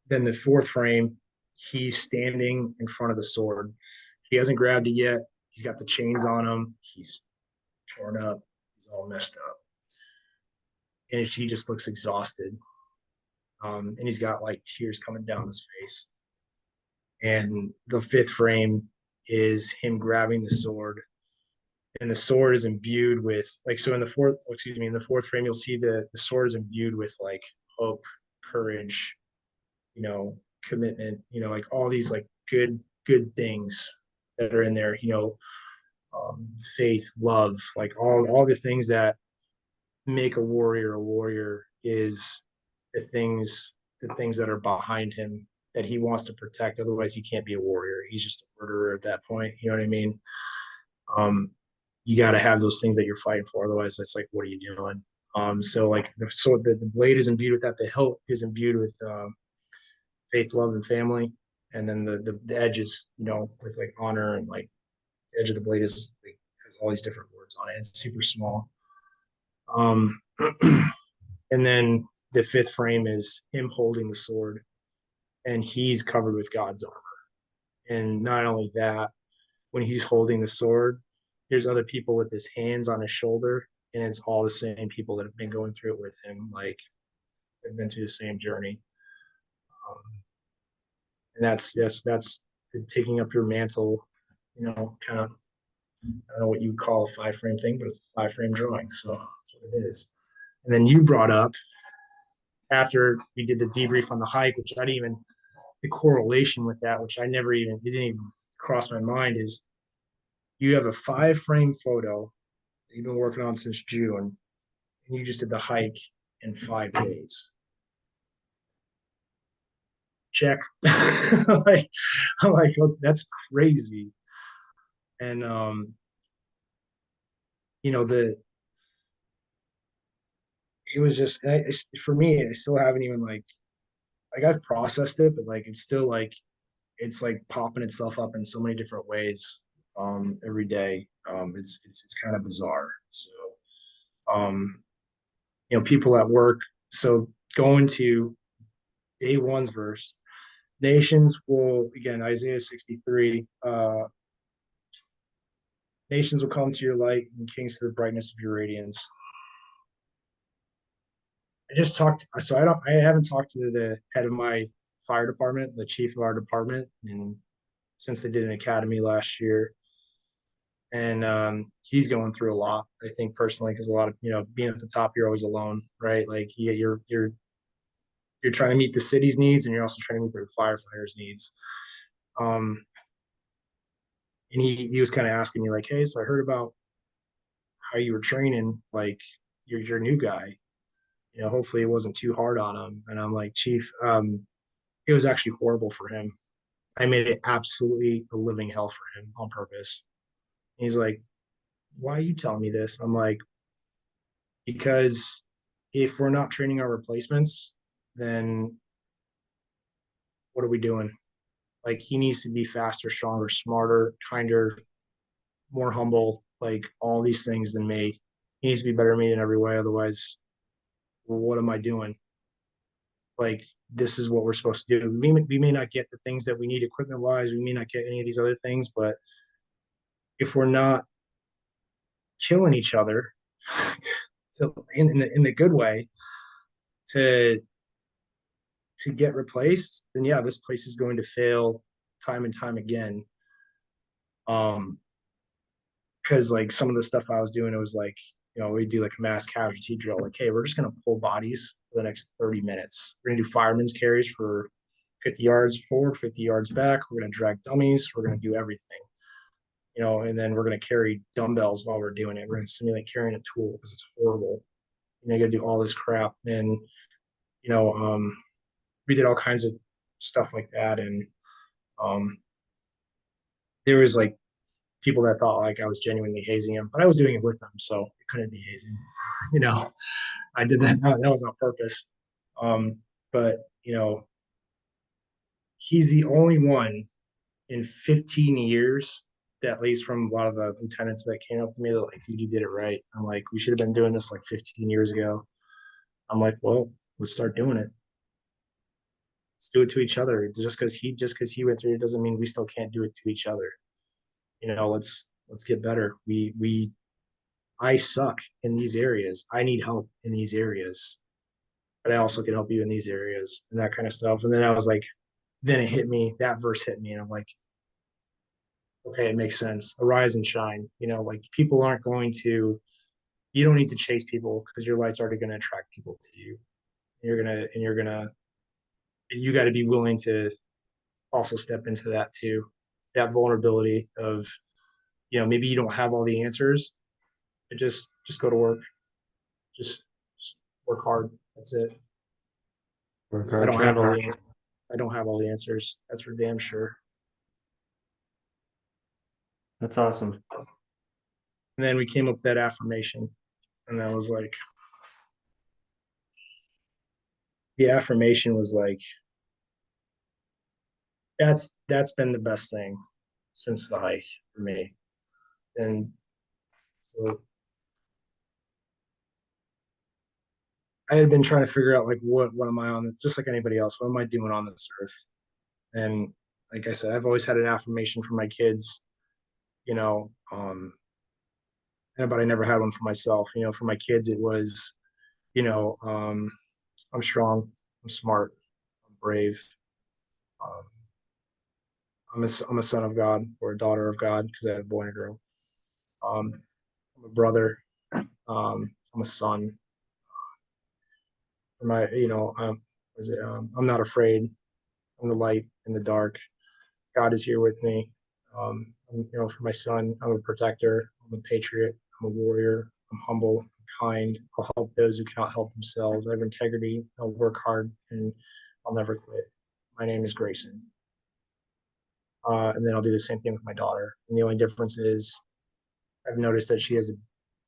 then the fourth frame, he's standing in front of the sword. He hasn't grabbed it yet. He's got the chains on him. He's torn up. He's all messed up, and he just looks exhausted. And he's got like tears coming down his face. And the fifth frame is him grabbing the sword, and the sword is imbued with like, so in the fourth, excuse me, in the fourth frame, you'll see the sword is imbued with like hope, courage, commitment, like all these like good things that are in there, faith, love, like all the things that make a warrior is the things that are behind him that he wants to protect. Otherwise, he can't be a warrior. He's just a murderer at that point. You know what I mean? Um, you got to have those things that you're fighting for. Otherwise, it's like, what are you doing? So like the blade is imbued with that. The hilt is imbued with faith, love, and family, and then the edge is with like honor, and like the edge of the blade is like, has all these different words on it. It's super small. Um, and then the fifth frame is him holding the sword, and he's covered with God's armor. And not only that, when he's holding the sword, there's other people with his hands on his shoulder, and it's all the same people that have been going through it with him, like they've been through the same journey. Um, and that's taking up your mantle, kind of. I don't know what you call a 5 frame thing, but it's a 5 frame drawing, so that's what it is. And then you brought up, after we did the debrief on the hike, which I didn't even, the correlation with that, which I never even, it didn't even cross my mind, is you have a 5 frame photo that you've been working on since June, and you just did the hike in 5 days. Check. like, I'm like, oh, that's crazy. And the it was just for me. I still haven't even like I've processed it, but like it's still like it's like popping itself up in so many different ways every day. It's kind of bizarre. So um people at work. So going to day one's verse, nations will, again, Isaiah 63, nations will come to your light and kings to the brightness of your radiance. I just talked, so I haven't talked to the head of my fire department, the chief of our department, and since they did an academy last year. And he's going through a lot, I think, personally, because a lot of, being at the top, you're always alone, right? Like you're trying to meet the city's needs, and you're also trying to meet the firefighters' needs. Um, and he was kind of asking me like, hey, so I heard about how you were training, like you're a new guy. Hopefully it wasn't too hard on him. And I'm like, Chief, it was actually horrible for him. I made it absolutely a living hell for him on purpose. And he's like, why are you telling me this? I'm like, because if we're not training our replacements, then what are we doing? Like, he needs to be faster, stronger, smarter, kinder, more humble, like all these things than me. He needs to be better than me in every way. Otherwise, well, what am I doing? Like, this is what we're supposed to do. We may not get the things that we need equipment wise. We may not get any of these other things, but if we're not killing each other, so in the good way, to get replaced, then yeah, this place is going to fail time and time again. Because like some of the stuff I was doing, it was like, we do like a mass casualty drill. Like, hey, we're just gonna pull bodies for the next 30 minutes. We're gonna do fireman's carries for 50 yards forward, 50 yards back. We're gonna drag dummies. We're gonna do everything. And then we're gonna carry dumbbells while we're doing it. We're gonna simulate carrying a tool because it's horrible. You gotta do all this crap. And you know, um, we did all kinds of stuff like that. And um, there was like people that thought like I was genuinely hazing him, but I was doing it with them, so it couldn't be hazing. You know, I did that. That was on purpose. But he's the only one in 15 years that, at least from a lot of the lieutenants that came up to me, they're like, dude, you did it right. I'm like, we should have been doing this like 15 years ago. I'm like, well, let's start doing it. Let's do it to each other. Just because he went through it doesn't mean we still can't do it to each other. Let's get better. I suck in these areas. I need help in these areas, but I also can help you in these areas and that kind of stuff. And then I was like, then it hit me. That verse hit me, and I'm like, okay, it makes sense. Arise and shine. Like people aren't going to. You don't need to chase people because your light's already going to attract people to you. You got to be willing to also step into that too. That vulnerability of, maybe you don't have all the answers, but just go to work. Just work hard. That's it. Work 'Cause I hard, don't have travel all hard. the answers. I don't have all the answers. That's for damn sure. That's awesome. And then we came up with that affirmation, and I was like, the affirmation was like, that's been the best thing since the hike for me. And so I had been trying to figure out like what am I on this, just like anybody else, what am I doing on this earth? And like I said, I've always had an affirmation for my kids, you know, um, but I never had one for myself. For my kids, it was, you know, um, I'm strong, I'm smart, I'm brave. Um, I'm a son of God or a daughter of God because I had a boy and a girl. I'm a brother. I'm a son. For my, I'm not afraid. I'm the light in the dark. God is here with me. For my son, I'm a protector. I'm a patriot. I'm a warrior. I'm humble. I'm kind. I'll help those who cannot help themselves. I have integrity. I'll work hard and I'll never quit. My name is Grayson. And then I'll do the same thing with my daughter. And the only difference is I've noticed that she has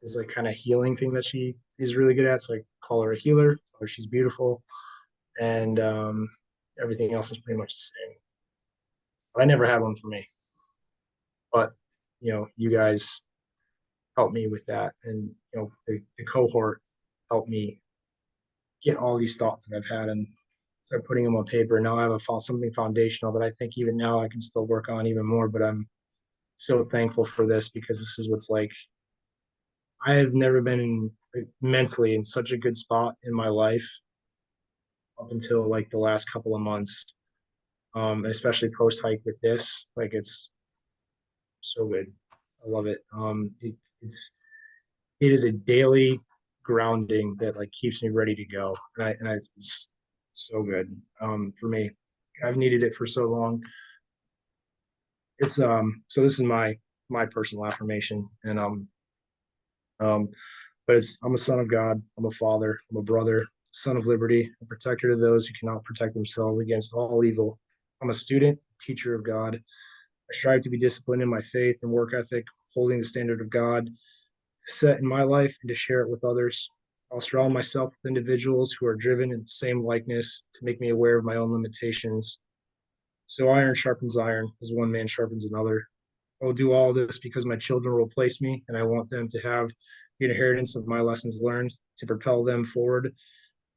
this like kind of healing thing that she is really good at. So I call her a healer, or she's beautiful, and everything else is pretty much the same. But I never had one for me. But you guys helped me with that, and the cohort helped me get all these thoughts that I've had and start putting them on paper. Now I have something foundational that I think even now I can still work on even more. But I'm so thankful for this because this is what's like I have never been mentally in such a good spot in my life up until like the last couple of months, especially post hike with this. Like it's so good. I love it. It is a daily grounding that like keeps me ready to go, and it's so good for me. I've needed it for so long. It's so this is my personal affirmation, and um but it's I'm a son of God, I'm a father, I'm a brother, son of liberty, a protector to those who cannot protect themselves against all evil. I'm a student, teacher of God. I strive to be disciplined in my faith and work ethic, holding the standard of God set in my life and to share it with others. I'll surround myself with individuals who are driven in the same likeness to make me aware of my own limitations. So iron sharpens iron as one man sharpens another. I will do all this because my children will replace me, and I want them to have the inheritance of my lessons learned to propel them forward,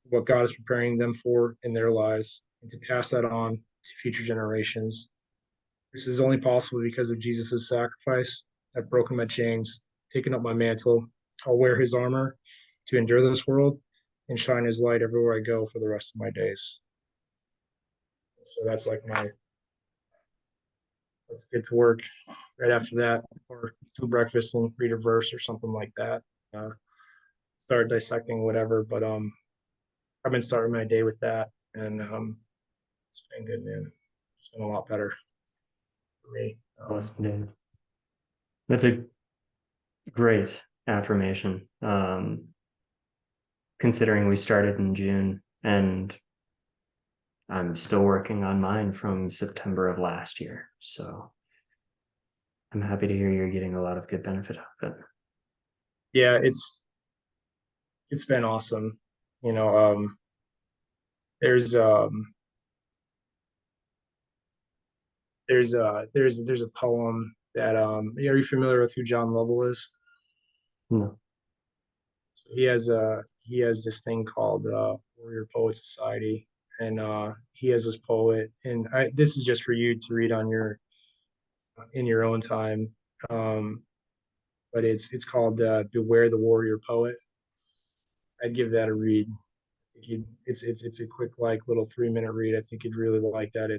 what God is preparing them for in their lives, and to pass that on to future generations. This is only possible because of Jesus' sacrifice. I've broken my chains, taken up my mantle. I'll wear his armor to endure this world and shine his light everywhere I go for the rest of my days. So that's like let's get to work right after that, or to breakfast and read a verse or something like that. Uh, start dissecting whatever, but I've been starting my day with that, and it's been good, man. It's been a lot better for me. Awesome, dude. That's a great affirmation. Considering we started in June and I'm still working on mine from September of last year. So I'm happy to hear you're getting a lot of good benefit out of it. Yeah, it's been awesome. You know, there's there's a poem that are you familiar with who John Lovell is? No. He has this thing called Warrior Poet Society, and he has this poet, and this is just for you to read on your in your own time. Um, but it's called Beware the Warrior Poet. I'd give that a read. It's a quick like little 3 minute read. I think you'd really like that.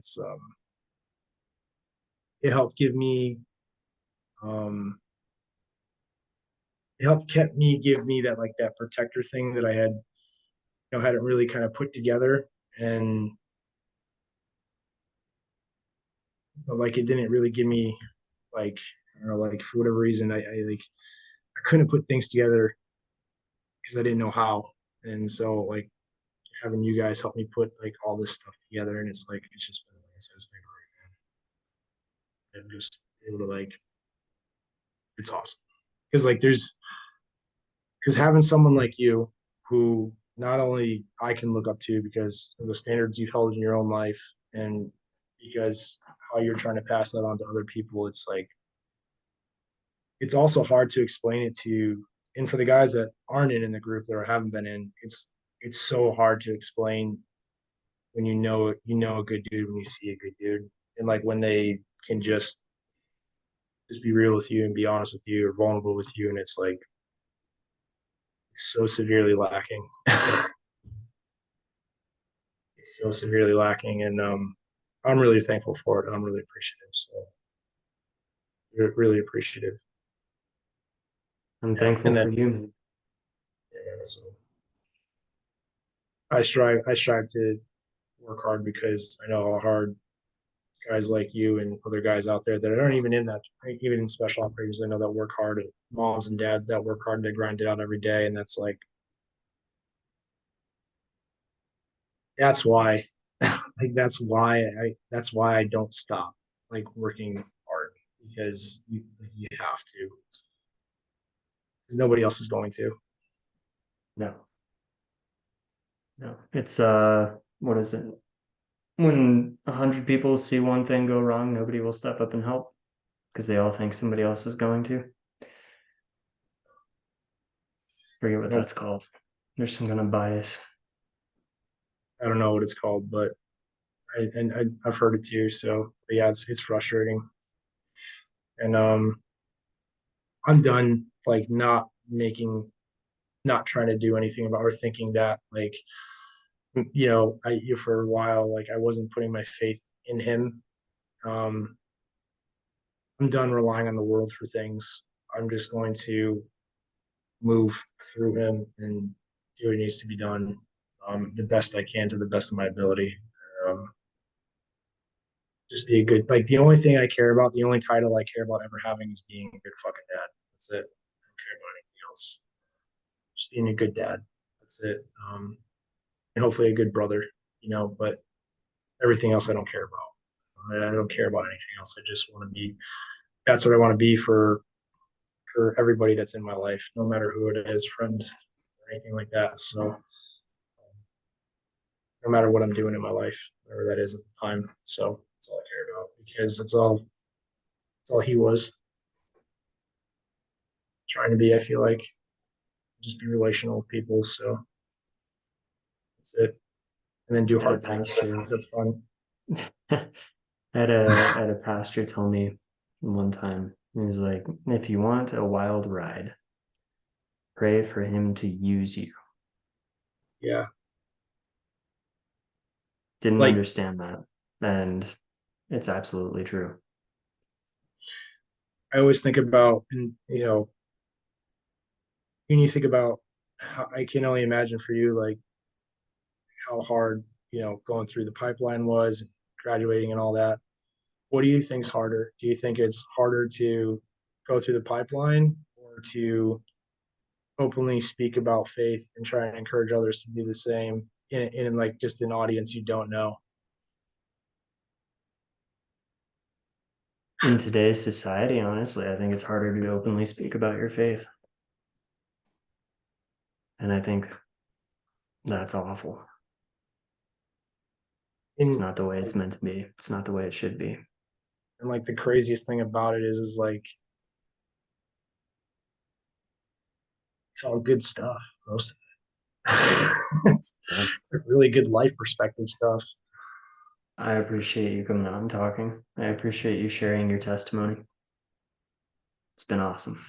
It helped give me um it helped kept me give me that like that protector thing that I had hadn't really kind of put together, and but like it didn't really give me like I don't know, like for whatever reason I couldn't put things together because I didn't know how. And so like having you guys help me put like all this stuff together, and it's just been like I said, it's been great, man. I'm just able to like it's awesome. Because like there's because having someone like you who not only I can look up to because of the standards you've held in your own life and because how you're trying to pass that on to other people, it's like it's also hard to explain it to and for the guys that aren't in the group that or haven't been in, it's so hard to explain when you know a good dude when you see a good dude. And like when they can just be real with you and be honest with you or vulnerable with you and it's like it's so severely lacking. It's so severely lacking and I'm really thankful for it. I'm really appreciative. So really appreciative. I'm Yeah. thankful And then for you. yeah, so I strive to work hard because I know how hard guys like you and other guys out there that aren't even in that, even in special operations, I know that work hard, and moms and dads that work hard, they grind it out every day, and that's like that's why, like that's why I don't stop like working hard because you have to because nobody else is going to. No, no. It's what is it? When 100 people see one thing go wrong, nobody will step up and help because they all think somebody else is going to. Forget what I don't that's called. There's some kind of bias. I don't know what it's called, but I've heard it too. So yeah, it's frustrating, and I'm done like not trying to do anything about or thinking that like I for a while like I wasn't putting my faith in him. Um, I'm done relying on the world for things. I'm just going to move through him and do what needs to be done the best I can to the best of my ability. Um, just be a good like the only thing I care about, the only title I care about ever having is being a good fucking dad. That's it. I don't care about anything else. Just being a good dad. That's it. And hopefully a good brother, but everything else I don't care about. I don't care about anything else. I just want to be. That's what I want to be for everybody that's in my life, no matter who it is, friend or anything like that. So no matter what I'm doing in my life, whatever that is at the time. So that's all I care about because it's all he was trying to be. I feel like just be relational with people. So that's it. And then do I had a hard things pastor. because that's fun. I had a pastor tell me one time. He was like, "If you want a wild ride, pray for him to use you." Yeah. Didn't Like understand that, and it's absolutely true. I always think about, and when you think about how I can only imagine for you, like how hard, going through the pipeline was, graduating and all that. What do you think's harder? Do you think it's harder to go through the pipeline or to openly speak about faith and try and encourage others to do the same in like just an audience you don't know? In today's society, honestly, I think it's harder to openly speak about your faith. And I think that's awful. It's In not the way it's like meant to be. It's not the way it should be. And like the craziest thing about it is like it's all good stuff. Most of it. It's Yeah. really good life perspective stuff. I appreciate you coming on and talking. I appreciate you sharing your testimony. It's been awesome.